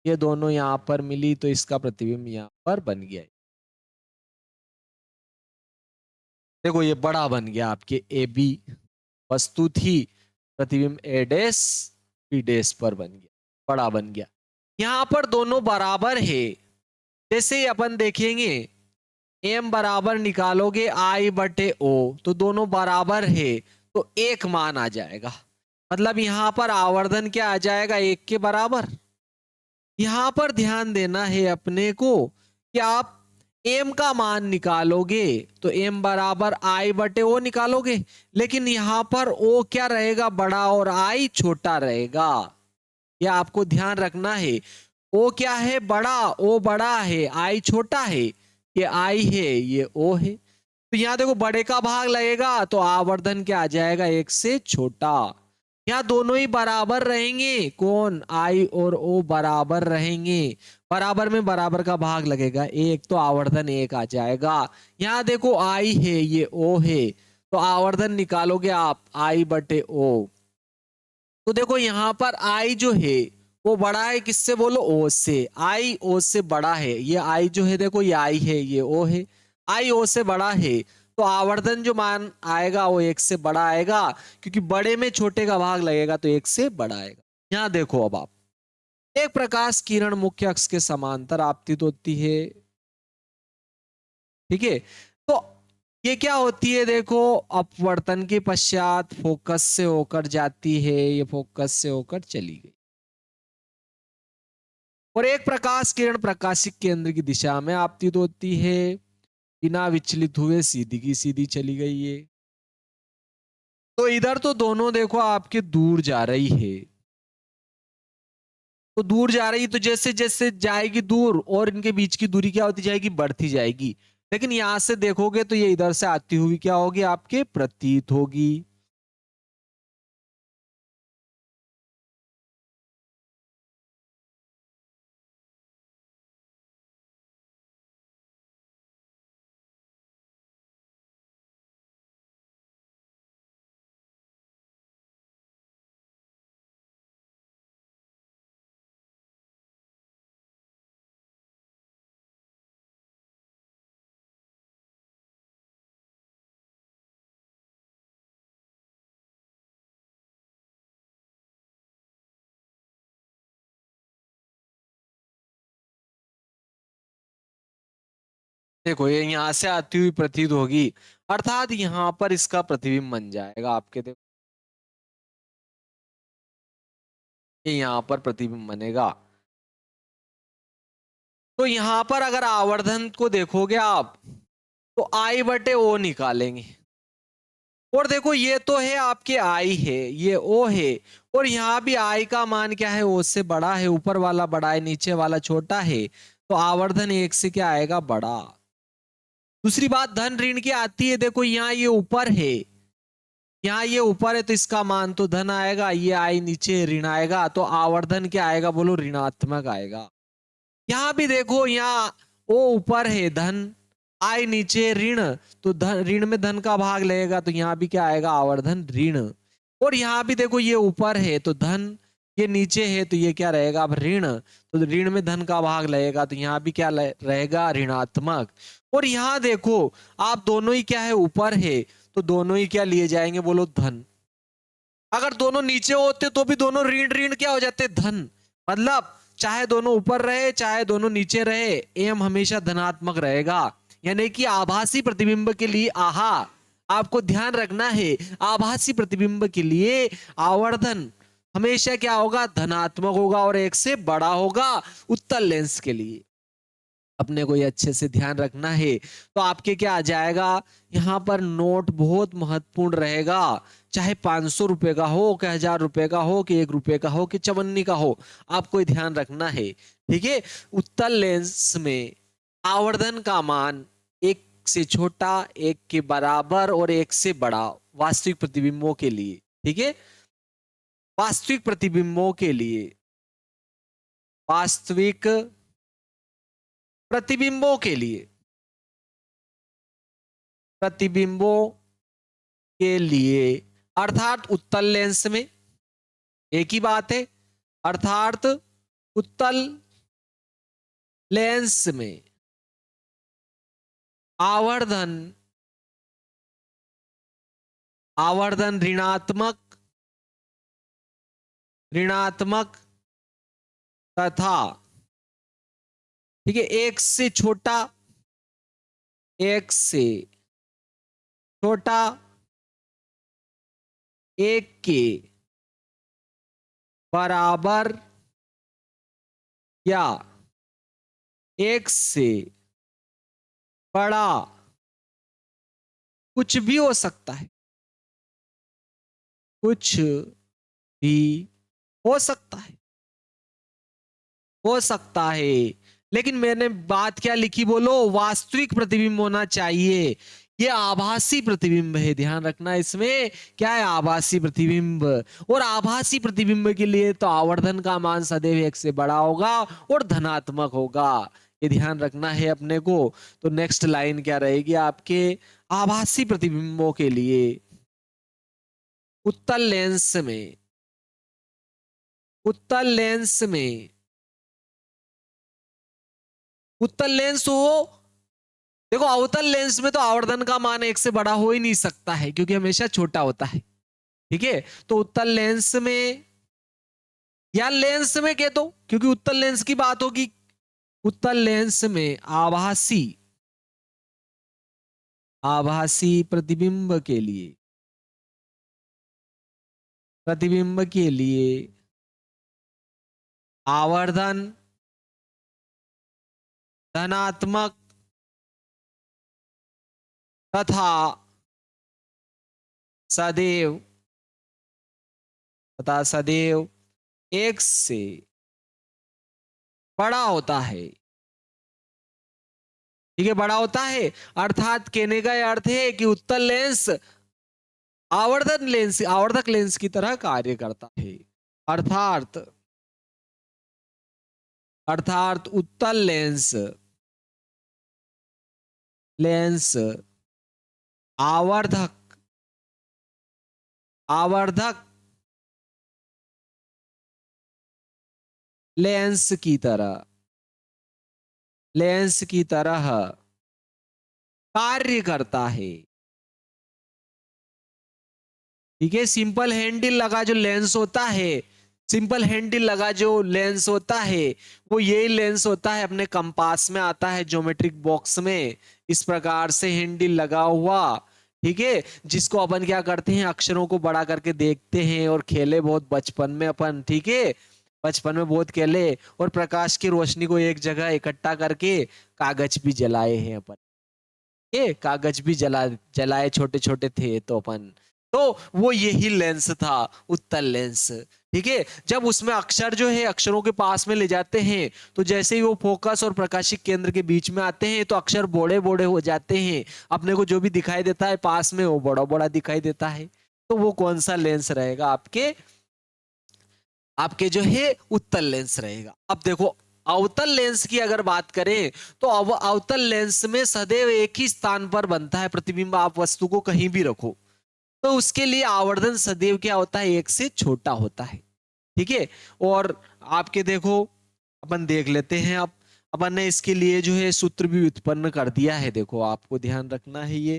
ये दोनों यहां पर मिली तो इसका प्रतिबिंब यहां पर बन गया। देखो ये बड़ा बन गया आपके ए बी, वस्तु थी, प्रतिबिंब ए डैश बी डैश पर बन गया, बड़ा बन गया। यहां पर दोनों बराबर है, जैसे ही अपन देखेंगे एम बराबर निकालोगे आई बटे ओ, तो दोनों बराबर है, तो एक मान आ जाएगा, मतलब यहां पर आवर्धन क्या आ जाएगा, 1 के बराबर। यहां पर ध्यान देना है अपने को कि आप एम का मान निकालोगे तो एम बराबर आई बटे ओ निकालोगे, लेकिन यहां पर ओ क्या रहेगा, बड़ा, और आई छोटा रहेगा, यह आपको ध्यान रखना है। ओ क्या है, बड़ा, ओ बड़ा है, आई छोटा है, ये आई है, ये ओ है, तो यहां देखो बड़े का भाग लगेगा तो आवर्धन क्या आ जाएगा, 1 से छोटा। यहाँ दोनों ही बराबर रहेंगे, कौन, आई और ओ बराबर रहेंगे, बराबर में बराबर का भाग लगेगा 1, तो आवर्धन 1 आ जाएगा। यहाँ देखो आई है, ये ओ है, तो आवर्धन निकालोगे आप आई बटे ओ, तो देखो यहां पर आई जो है वो बड़ा है किससे, बोलो ओ से, आई ओ से बड़ा है, ये आई जो है देखो ये आई है, ये ओ है, आई ओ से बड़ा है, तो आवर्धन जो मान आएगा वो 1 से बड़ा आएगा, क्योंकि बड़े में छोटे का भाग लगेगा तो 1 से बड़ा आएगा। यहां देखो अब आप, एक प्रकाश किरण मुख्य अक्ष के समांतर आपतित होती है, ठीक है, तो ये क्या होती है, देखो अपवर्तन के पश्चात फोकस से होकर जाती है, ये फोकस से होकर चली गई, और एक प्रकाश किरण प्रकाशिक केंद्र की दिशा में आपतित होती है, बिना विचलित हुए सीधी की सीधी चली गई है। तो इधर तो दोनों देखो आपके दूर जा रही है, तो दूर जा रही तो जैसे जैसे जाएगी दूर और इनके बीच की दूरी क्या होती जाएगी, बढ़ती जाएगी। लेकिन यहां से देखोगे तो ये इधर से आती हुई क्या होगी, आपके प्रतीत होगी। देखो ये यहां से आती हुई प्रतीत होगी, अर्थात यहां पर इसका प्रतिबिंब बन जाएगा आपके। देखो ये यहां पर प्रतिबिंब बनेगा। तो यहां पर अगर आवर्धन को देखोगे आप, तो आई बटे ओ निकालेंगे। और देखो ये तो है आपके आई है, ये ओ है, और यहां भी आई का मान क्या है, ओ से बड़ा है, ऊपर वाला बड़ा है, नीचे वाला छोटा है, तो आवर्धन एक से क्या आएगा, बड़ा। दूसरी बात धन ऋण की आती है, देखो यहाँ ये ऊपर है, यहाँ ये ऊपर है, तो इसका मान तो धन आएगा, ये आई नीचे ऋण आएगा, तो आवर्धन क्या आएगा, बोलो ऋणात्मक आएगा। यहाँ भी देखो, यहाँ ओ ऊपर है धन, आई नीचे ऋण, तो धन ऋण में धन का भाग लगेगा, तो यहाँ भी क्या आएगा, आवर्धन ऋण। और यहाँ भी देखो ये ऊपर है तो धन, ये नीचे है तो ये क्या रहेगा, अब ऋण, तो ऋण में धन का भाग लगेगा, तो यहाँ भी क्या रहेगा, ऋणात्मक। और यहाँ देखो आप दोनों ही क्या है, ऊपर है, तो दोनों ही क्या लिए जाएंगे, बोलो धन। अगर दोनों नीचे होते तो भी दोनों ऋण ऋण क्या हो जाते, धन। मतलब चाहे दोनों ऊपर रहे चाहे दोनों नीचे रहे, एम हमेशा धनात्मक रहेगा। यानी कि आभासी प्रतिबिंब के लिए, आहा, आपको ध्यान रखना है, आभासी प्रतिबिंब के लिए आवर्धन हमेशा क्या होगा, धनात्मक होगा और एक से बड़ा होगा, उत्तल लेंस के लिए। अपने को ये अच्छे से ध्यान रखना है। तो आपके क्या आ जाएगा, यहाँ पर नोट बहुत महत्वपूर्ण रहेगा, चाहे 500 रुपए का हो कि 1000 रुपए का हो कि 1 रुपए का हो कि चवन्नी का हो, आपको ये ध्यान रखना है। ठीक है, उत्तल लेंस में आवर्धन का मान एक से छोटा, एक के बराबर और एक से बड़ा, वास्तविक प्रतिबिंबों के लिए। ठीक है, वास्तविक प्रतिबिंबों के लिए, वास्तविक प्रतिबिंबों के लिए, प्रतिबिंबों के लिए, अर्थात उत्तल लेंस में, एक ही बात है, अर्थात उत्तल लेंस में आवर्धन, आवर्धन ऋणात्मक, ऋणात्मक तथा, ठीक है, एक से छोटा, एक से छोटा, एक के बराबर या एक से बड़ा, कुछ भी हो सकता है, कुछ भी हो सकता है, हो सकता है। लेकिन मैंने बात क्या लिखी, बोलो वास्तविक प्रतिबिंब होना चाहिए। ये आभासी प्रतिबिंब है, ध्यान रखना, इसमें क्या है, आभासी प्रतिबिंब। और आभासी प्रतिबिंब के लिए तो आवर्धन का मान सदैव एक से बड़ा होगा और धनात्मक होगा, ये ध्यान रखना है अपने को। तो नेक्स्ट लाइन क्या रहेगी आपके, आभासी प्रतिबिंबों के लिए उत्तल लेंस में, उत्तल लेंस में, उत्तल लेंस हो, देखो अवतल लेंस में तो आवर्धन का मान एक से बड़ा हो ही नहीं सकता है, क्योंकि हमेशा छोटा होता है। ठीक है, तो उत्तल लेंस में या लेंस में कह दो, क्योंकि उत्तल लेंस की बात होगी। उत्तल लेंस में आभासी, आभासी प्रतिबिंब के लिए, प्रतिबिंब के लिए आवर्धन धनात्मक तथा सदैव तथा सदैव एक से बड़ा होता है। ठीक है, बड़ा होता है, अर्थात कहने का यह अर्थ है कि उत्तल लेंस आवर्धक लेंस की तरह कार्य करता है। अर्थात अर्थात उत्तल लेंस लेंस आवर्धक आवर्धक लेंस की तरह कार्य करता है। ठीक है, सिंपल हैंडल लगा जो लेंस होता है, सिंपल हैंडल लगा जो लेंस होता है, वो यही लेंस होता है, अपने कंपास में आता है, ज्योमेट्रिक बॉक्स में इस प्रकार से हैंडल लगा हुआ। ठीक है, जिसको अपन क्या करते हैं, अक्षरों को बड़ा करके देखते हैं और खेले बहुत बचपन में अपन। ठीक है, बचपन में बहुत खेले और प्रकाश की रोशनी को एक जगह इकट्ठा करके कागज भी जलाए हैं अपन। ये कागज भी जलाए छोटे छोटे थे तो अपन, तो वो यही लेंस था, उत्तल लेंस। ठीक है, जब उसमें अक्षर जो है अक्षरों के पास में ले जाते हैं तो जैसे ही वो फोकस और प्रकाशिक केंद्र के बीच में आते हैं तो अक्षर बोड़े बोड़े हो जाते हैं, अपने को जो भी दिखाई देता है पास में वो बड़ा बड़ा दिखाई देता है। तो वो कौन सा लेंस रहेगा, आपके आपके जो है उत्तल लेंस रहेगा। अब देखो, अवतल लेंस की अगर बात करें तो अवतल लेंस में सदैव एक ही स्थान पर बनता है प्रतिबिंब। आप वस्तु को कहीं भी रखो तो उसके लिए आवर्धन सदैव क्या होता है, एक से छोटा होता है। ठीक है, और आपके देखो, अपन देख लेते हैं। अब अपन ने इसके लिए जो है सूत्र भी उत्पन्न कर दिया है, देखो आपको ध्यान रखना है ये।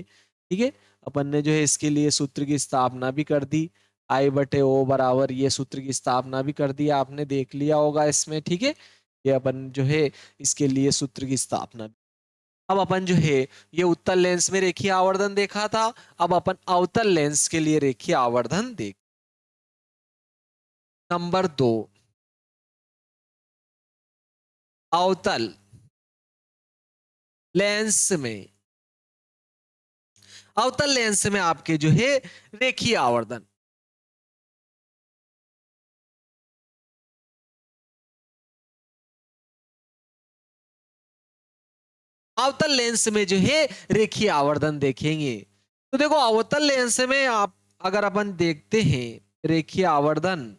ठीक है, अपन ने जो है इसके लिए सूत्र की स्थापना भी कर दी, आई बटे ओ बराबर, ये सूत्र की स्थापना भी कर दी, आपने देख लिया होगा इसमें। ठीक है, ये अपन जो है इसके लिए सूत्र की स्थापना। अब अपन जो है ये उत्तल लेंस में रेखीय आवर्धन देखा था, अब अपन अवतल लेंस के लिए रेखीय आवर्धन देख। नंबर 2, अवतल लेंस में, अवतल लेंस में आपके जो है रेखीय आवर्धन, अवतल लेंस में जो है रेखीय आवर्धन देखेंगे। तो देखो, अवतल लेंस में आप अगर अपन देखते हैं रेखीय आवर्धन,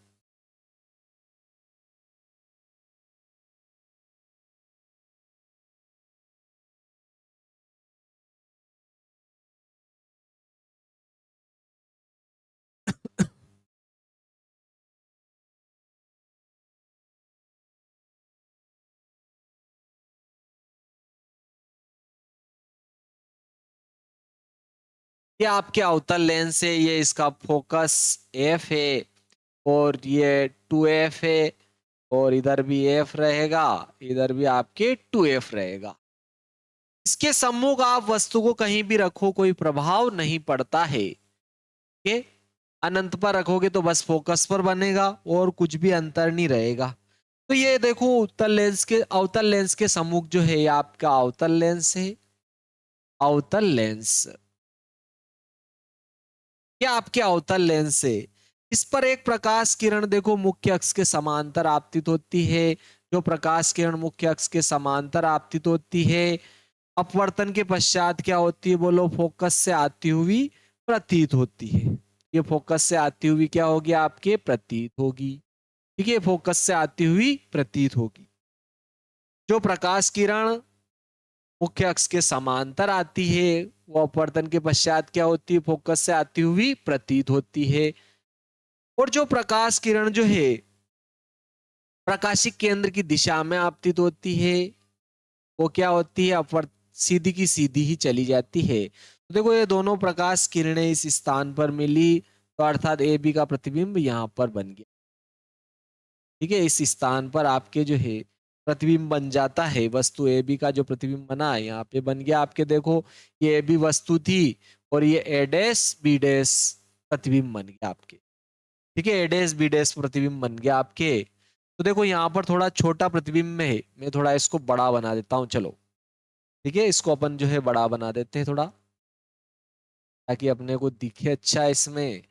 ये आपके अवतल लेंस है, ये इसका फोकस एफ है और ये 2f है, और इधर भी एफ रहेगा, इधर भी आपके 2f रहेगा। इसके सम्मुख आप वस्तु को कहीं भी रखो कोई प्रभाव नहीं पड़ता है। के अनंत पर रखोगे तो बस फोकस पर बनेगा और कुछ भी अंतर नहीं रहेगा। तो ये देखो, उत्तल लेंस के अवतल लेंस के सम्मुख जो है ये आपका अवतल लेंस है। अवतल लेंस, ये आपके अवतल लेंस है। इस पर एक प्रकाश किरण देखो मुख्य अक्ष के समांतर आपतित होती है। जो प्रकाश किरण मुख्य अक्ष के समांतर आपतित होती है, अपवर्तन के पश्चात क्या होती है बोलो, फोकस से आती हुई प्रतीत होती है। ये फोकस से आती हुई क्या होगी, आपके प्रतीत होगी। ठीक है, फोकस से आती हुई प्रतीत होगी। जो प्रकाश किरण मुख्य अक्ष के समांतर आती है वो अपवर्तन के पश्चात क्या होती है, फोकस से आती हुई प्रतीत होती है। और जो प्रकाश किरण जो है प्रकाशिक केंद्र की दिशा में आपतित होती है, वो क्या होती है, अपवर्त सीधी की सीधी ही चली जाती है। तो देखो, ये दोनों प्रकाश किरणें इस स्थान पर मिली, तो अर्थात ए बी का प्रतिबिंब यहाँ पर बन गया। ठीक है, इस स्थान पर आपके जो है प्रतिबिंब बन जाता है, वस्तु ए बी का जो प्रतिबिंब बना है यहाँ पे बन गया आपके। देखो, ये ए बी वस्तु थी और ये ए डैश बी डैश प्रतिबिंब बन गया आपके। ठीक है, ए डैश बी डैश प्रतिबिंब बन गया आपके। तो देखो, यहाँ पर थोड़ा छोटा प्रतिबिंब में है, मैं थोड़ा इसको बड़ा बना देता हूँ, चलो। ठीक है, इसको अपन जो है बड़ा बना देते हैं थोड़ा। ताकि अपने को दिखे अच्छा इसमें।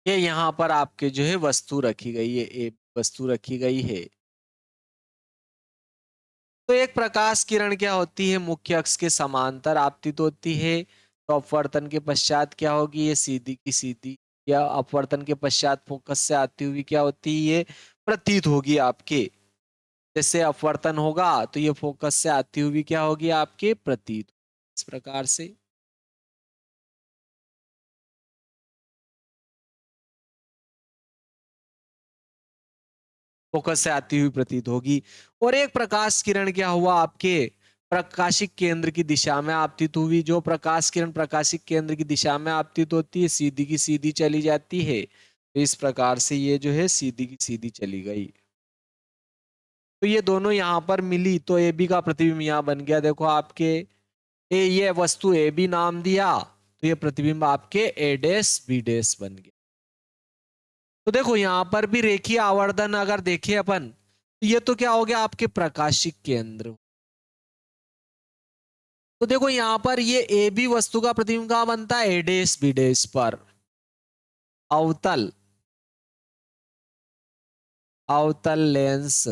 ये यहाँ पर आपके जो है वस्तु रखी गई है, एक वस्तु रखी गई है। तो एक प्रकाश किरण क्या होती है, मुख्य अक्ष के समांतर आपतित होती है। तो अपवर्तन के पश्चात क्या होगी, ये सीधी की सीधी, या अपवर्तन के पश्चात फोकस से आती हुई क्या होती है, ये प्रतीत होगी आपके। जैसे अपवर्तन होगा तो ये फोकस से आती हुई क्या होगी आपके, प्रतीत। इस प्रकार से फोकस से आती हुई प्रतीत होगी। और एक प्रकाश किरण क्या हुआ आपके, प्रकाशिक केंद्र की दिशा में आपतित हुई। जो प्रकाश किरण प्रकाशिक केंद्र की दिशा में आपतित होती है, सीधी की सीधी चली जाती है। तो इस प्रकार से ये जो है सीधी की सीधी चली गई। तो ये दोनों यहाँ पर मिली तो ए बी का प्रतिबिंब यहाँ बन गया। देखो आपके ये वस्तु ए बी नाम दिया, तो ये प्रतिबिंब आपके ए डैश बी डैश बन गया। तो देखो यहाँ पर भी रेखीय आवर्धन अगर देखें अपन, तो ये तो क्या हो गया आपके प्रकाशिक केंद्र। तो देखो यहाँ पर ये ए बी वस्तु का प्रतिबिंब कहां बनता है, ए डैश बी डैश पर। अवतल अवतल लेंस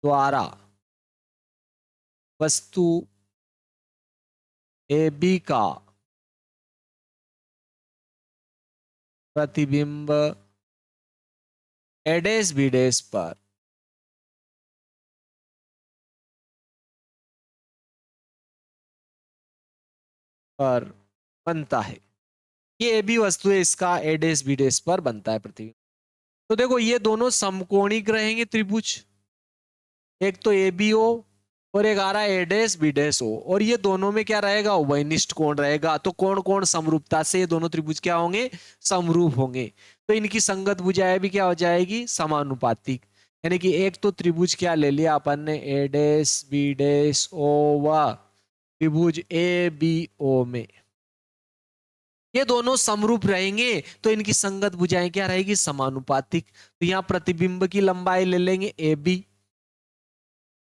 द्वारा वस्तु ए बी का प्रतिबिंब ए डैश बी डैश पर बनता है। ये ए बी वस्तु है, इसका ए डैश बी डैश पर बनता है प्रतिबिंब। तो देखो ये दोनों समकोणिक रहेंगे त्रिभुज, एक तो ए बी ओ और एक आ रहा है ए डैश बी डैश ओ, और ये दोनों में क्या रहेगा, उभयनिष्ठ कोण रहेगा। तो कोण कोण समरूपता से ये दोनों त्रिभुज क्या होंगे, समरूप होंगे। तो इनकी संगत भुजाएं भी क्या हो जाएगी, समानुपातिक। यानी कि एक तो त्रिभुज क्या ले लिया अपन ने, ए डैश बी डैश ओ व त्रिभुज ए बी ओ में ये दोनों समरूप रहेंगे, तो इनकी संगत भुजाएं क्या रहेगी, समानुपातिक। तो यहाँ प्रतिबिंब की लंबाई ले लेंगे ए बी।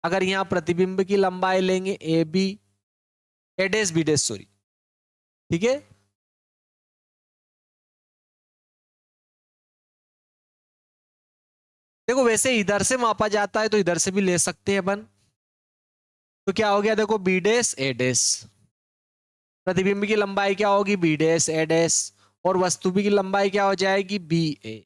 अगर यहां प्रतिबिंब की लंबाई लेंगे A B, A dash B dash sorry, ठीक है। देखो वैसे इधर से मापा जाता है तो इधर से भी ले सकते हैं अपन। तो क्या हो गया, देखो बी डैश ए डैश, प्रतिबिंब की लंबाई क्या होगी, बी डैश ए डैश, और वस्तु की लंबाई क्या हो जाएगी, बी ए।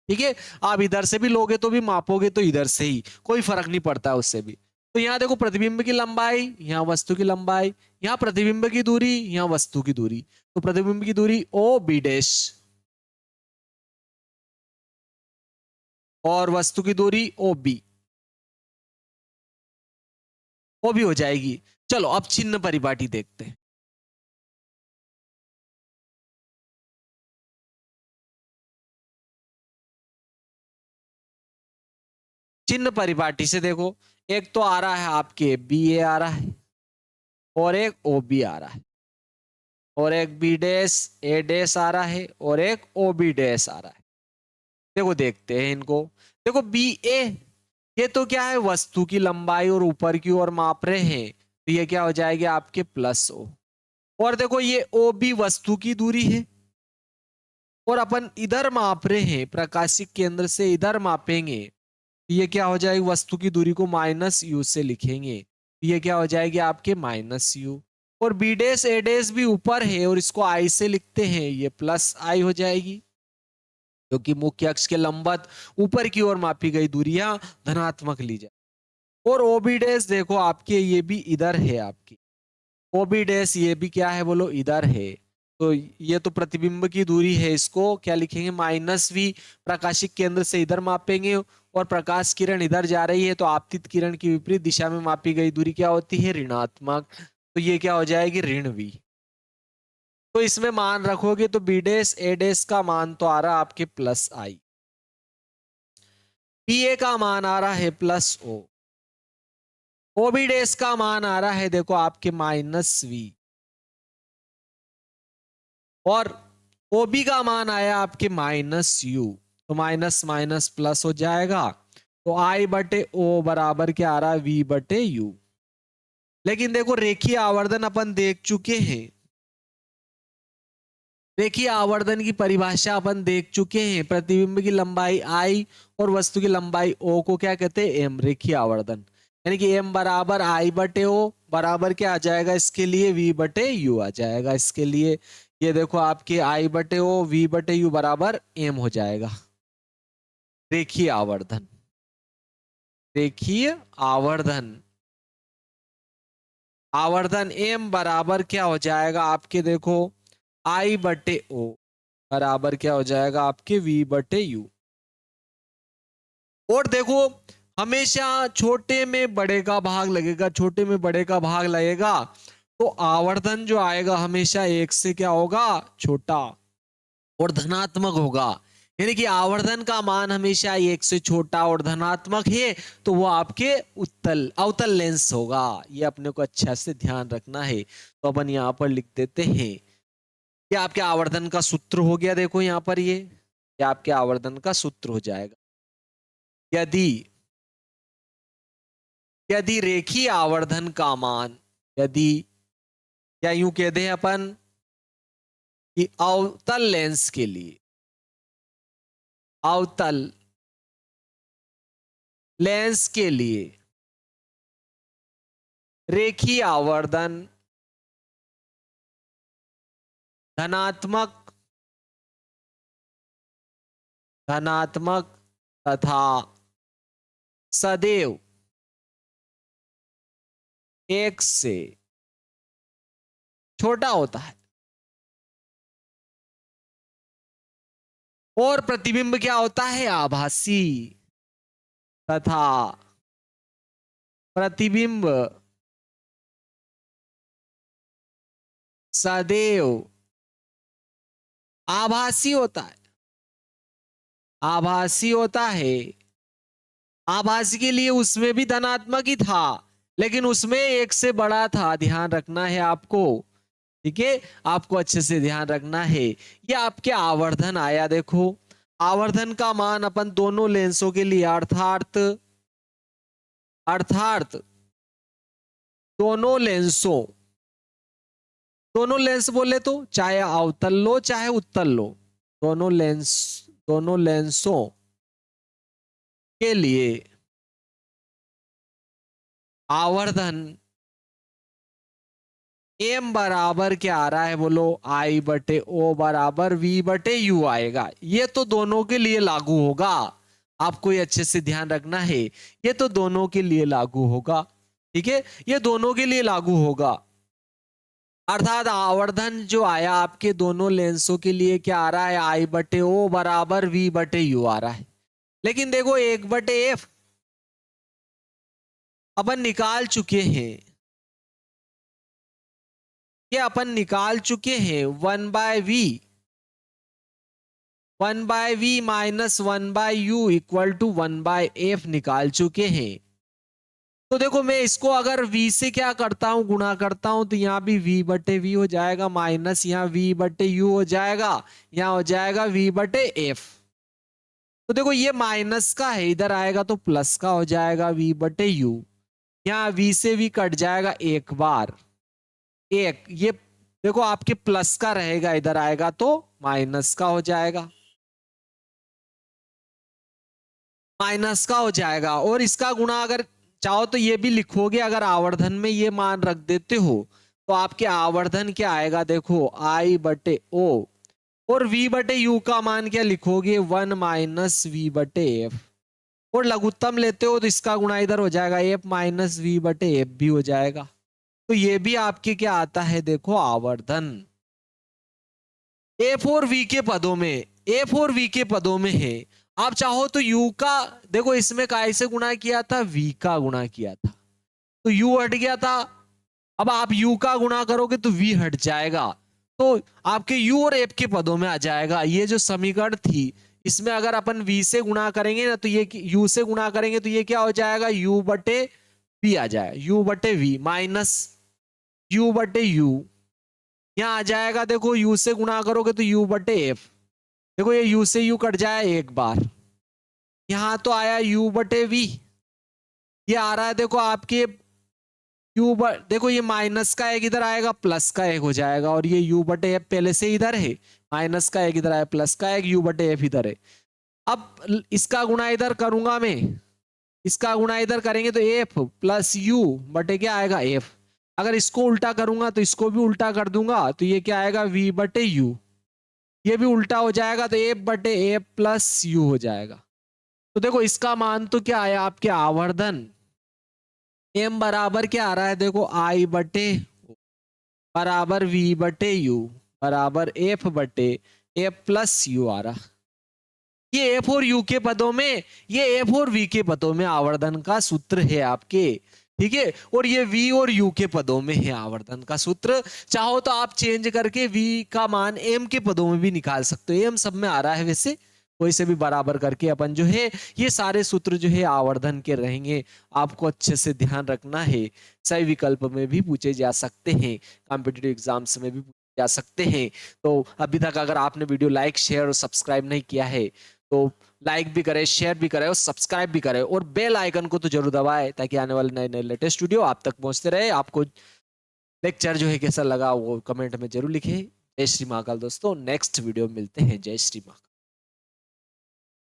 ठीक है, आप इधर से भी लोगे तो भी मापोगे तो इधर से ही, कोई फर्क नहीं पड़ता है उससे भी। तो यहाँ देखो प्रतिबिंब की लंबाई, यहाँ वस्तु की लंबाई, यहाँ प्रतिबिंब की दूरी, यहाँ वस्तु की दूरी। तो प्रतिबिंब की दूरी ओ बी डैश और वस्तु की दूरी ओ बी, वो भी हो जाएगी। चलो अब चिन्ह परिपाटी देखते हैं। चिन्ह परिपाटी से देखो, एक तो आ रहा है आपके बी ए आ रहा है, और एक ओ बी आ रहा है, और एक बी डैश ए डैश आ रहा है, और एक ओ बी डैश आ रहा है। देखो देखते हैं इनको। देखो बी ए, ये तो क्या है, वस्तु की लंबाई और ऊपर की ओर माप रहे हैं, तो ये क्या हो जाएगी आपके प्लस ओ। और देखो ये ओ बी वस्तु की दूरी है, और अपन इधर माप रहे हैं, प्रकाशिक केंद्र से इधर मापेंगे, ये क्या हो जाएगी, वस्तु की दूरी को माइनस यू से लिखेंगे, ये क्या हो जाएगी आपके माइनस यू। और बी डेस ए डेस भी ऊपर है और इसको आई से लिखते हैं, ये प्लस आई हो जाएगी, क्योंकि मुख्य अक्ष के लंबवत ऊपर की ओर मापी गई दूरियां धनात्मक ली जाए। और ओबी डेस देखो आपके ये भी इधर है, आपकी ओबी डेस ये भी क्या है बोलो, इधर है। तो ये तो प्रतिबिंब की दूरी है, इसको क्या लिखेंगे माइनस वी, प्रकाशिक केंद्र से इधर मापेंगे और प्रकाश किरण इधर जा रही है, तो आपतित किरण की विपरीत दिशा में मापी गई दूरी क्या होती है, ऋणात्मक, तो ये क्या हो जाएगी ऋण वी। तो इसमें मान रखोगे तो बी डेस ए डेस का मान तो आ रहा आपके प्लस आई, बी ए का मान आ रहा है प्लस ओ, ओबी डेस का मान आ रहा है देखो आपके माइनस वी, और ओबी का मान आया आपके माइनस यू, तो माइनस माइनस प्लस हो जाएगा, तो आई बटे ओ बराबर क्या आ रहा है, वी बटे यू। लेकिन देखो रेखीय आवर्धन अपन देख चुके हैं, रेखीय आवर्धन की परिभाषा अपन देख चुके हैं, प्रतिबिंब की लंबाई आई और वस्तु की लंबाई ओ को क्या कहते हैं, एम, रेखीय आवर्धन, यानी कि एम बराबर आई बटे ओ बराबर क्या आ जाएगा इसके लिए, वी बटे यू आ जाएगा इसके लिए। ये देखो आपके आई बटे ओ वी बटे यू बराबर एम हो जाएगा, रेखीय आवर्धन, रेखीय आवर्धन, आवर्धन एम बराबर क्या हो जाएगा आपके देखो आई बटे ओ बराबर क्या हो जाएगा आपके वी बटे यू। और देखो हमेशा छोटे में बड़े का भाग लगेगा, छोटे में बड़े का भाग लगेगा, तो आवर्धन जो आएगा हमेशा एक से क्या होगा, छोटा और धनात्मक होगा, यानी कि आवर्धन का मान हमेशा एक से छोटा और धनात्मक है, तो वो आपके उत्तल अवतल लेंस होगा। ये अपने को अच्छा से ध्यान रखना है, तो अपन यहाँ पर लिख देते हैं, ये आपके आवर्धन का सूत्र हो गया, देखो यहाँ पर ये आपके आवर्धन का सूत्र हो जाएगा। यदि यदि रेखीय आवर्धन का मान, यदि क्या यूं कह दे अपन कि अवतल लेंस के लिए, अवतल लेंस के लिए रेखीय आवर्धन धनात्मक धनात्मक तथा सदैव एक से छोटा होता है, और प्रतिबिंब क्या होता है, आभासी तथा प्रतिबिंब सदैव आभासी होता है, आभासी होता है। आभासी के लिए उसमें भी धनात्मक ही था, लेकिन उसमें एक से बड़ा था, ध्यान रखना है आपको, ठीक है, आपको अच्छे से ध्यान रखना है। ये आपके आवर्धन आया, देखो आवर्धन का मान अपन दोनों लेंसों के लिए अर्थात अर्थात दोनों लेंसों, दोनों लेंस बोले तो चाहे अवतल लो चाहे उत्तल लो, दोनों लेंसों के लिए आवर्धन एम बराबर क्या आ रहा है बोलो, आई बटे ओ बराबर वी बटे यू आएगा। ये तो दोनों के लिए लागू होगा, आपको ये अच्छे से ध्यान रखना है, ये तो दोनों के लिए लागू होगा, ठीक है, ये दोनों के लिए लागू होगा। अर्थात आवर्धन जो आया आपके दोनों लेंसों के लिए क्या आ रहा है, आई बटे ओ बराबर वी बटे यू आ रहा है। लेकिन देखो एक बटे एफ अपन निकाल चुके हैं, ये अपन निकाल चुके हैं, 1/v 1/v minus 1/u equal to 1/f निकाल चुके हैं। तो देखो मैं इसको अगर v से क्या करता हूं, गुणा करता हूं, तो यहाँ भी v बटे v हो जाएगा, माइनस यहाँ v बटे u हो जाएगा, यहाँ हो जाएगा v बटे f। तो देखो ये माइनस का है, इधर आएगा तो प्लस का हो जाएगा v बटे u, यहाँ v से v कट जाएगा एक बार, एक ये देखो आपके प्लस का रहेगा, इधर आएगा तो माइनस का हो जाएगा, माइनस का हो जाएगा। और इसका गुणा अगर चाहो तो ये भी लिखोगे, अगर आवर्धन में ये मान रख देते हो तो आपके आवर्धन क्या आएगा, देखो आई बटे ओ, और v बटे यू का मान क्या लिखोगे, 1 माइनस वी बटे एफ। और लघुत्तम लेते हो तो इसका गुणा इधर हो जाएगा, एफ माइनस वी बटे एफ भी हो जाएगा। तो ये भी आपके क्या आता है, देखो आवर्धन। एफ और वी के पदों में, एफ और वी के पदों में है। आप चाहो तो यू का, देखो इसमें काय से गुणा किया था, वी का गुणा किया था, तो यू हट गया था। अब आप यू का गुणा करोगे तो वी हट जाएगा, तो आपके यू और एफ के पदों में आ जाएगा। ये जो समीकरण थी, इसमें अगर अपन वी से गुणा करेंगे ना, तो ये यू से गुणा करेंगे तो ये क्या हो जाएगा, यू बटे वी आ जाएगा, यू बटे वी माइनस यू बटे यू, यहाँ आ जाएगा। देखो यू से गुणा करोगे तो यू बटे एफ, देखो ये यू से यू कट जाए एक बार, यहाँ तो आया यू बटे वी, ये आ रहा है देखो आपके यू देखो ये माइनस का एक इधर आएगा, प्लस का एक हो जाएगा, और ये यू बटे एफ पहले से इधर है, माइनस का एक इधर आया, प्लस का एक, यू बटे एफ इधर है। अब इसका गुणा इधर करूंगा मैं, इसका गुणा इधर करेंगे तो एफ प्लस यू बटे क्या आएगा, एफ। अगर इसको उल्टा करूंगा तो इसको भी उल्टा कर दूंगा, तो ये क्या आएगा, वी बटे यू, ये भी उल्टा हो जाएगा, तो एफ बटे एफ प्लस यू हो जाएगा। तो देखो इसका मान तो क्या आया, आपके आवर्धन एम बराबर क्या आ रहा है, देखो आई बटे बराबर वी बटे यू बराबर एफ बटे एफ प्लस यू आ रहा। ये एफ और यू के पदों में, ये एफ और वी के पदों में आवर्धन का सूत्र है आपके, ठीक है। और ये v और u के पदों में है आवर्धन का सूत्र। चाहो तो आप चेंज करके v का मान m के पदों में भी निकाल सकते हो, m सब में आ रहा है वैसे, कोई से भी बराबर करके अपन जो है ये सारे सूत्र जो है आवर्धन के रहेंगे। आपको अच्छे से ध्यान रखना है, सही विकल्प में भी पूछे जा सकते हैं, कॉम्पिटिटिव एग्जाम्स में भी पूछे जा सकते हैं। तो अभी तक अगर आपने वीडियो लाइक शेयर और सब्सक्राइब नहीं किया है तो लाइक भी करें, शेयर भी करें और सब्सक्राइब भी करें, और बेल आइकन को तो जरूर दबाएं ताकि आने वाले नए नए लेटेस्ट वीडियो आप तक पहुंचते रहे। आपको लेक्चर जो है कैसा लगा वो कमेंट में जरूर लिखें। जय श्री महाकाल दोस्तों, नेक्स्ट वीडियो में मिलते हैं। जय श्री महाकाल।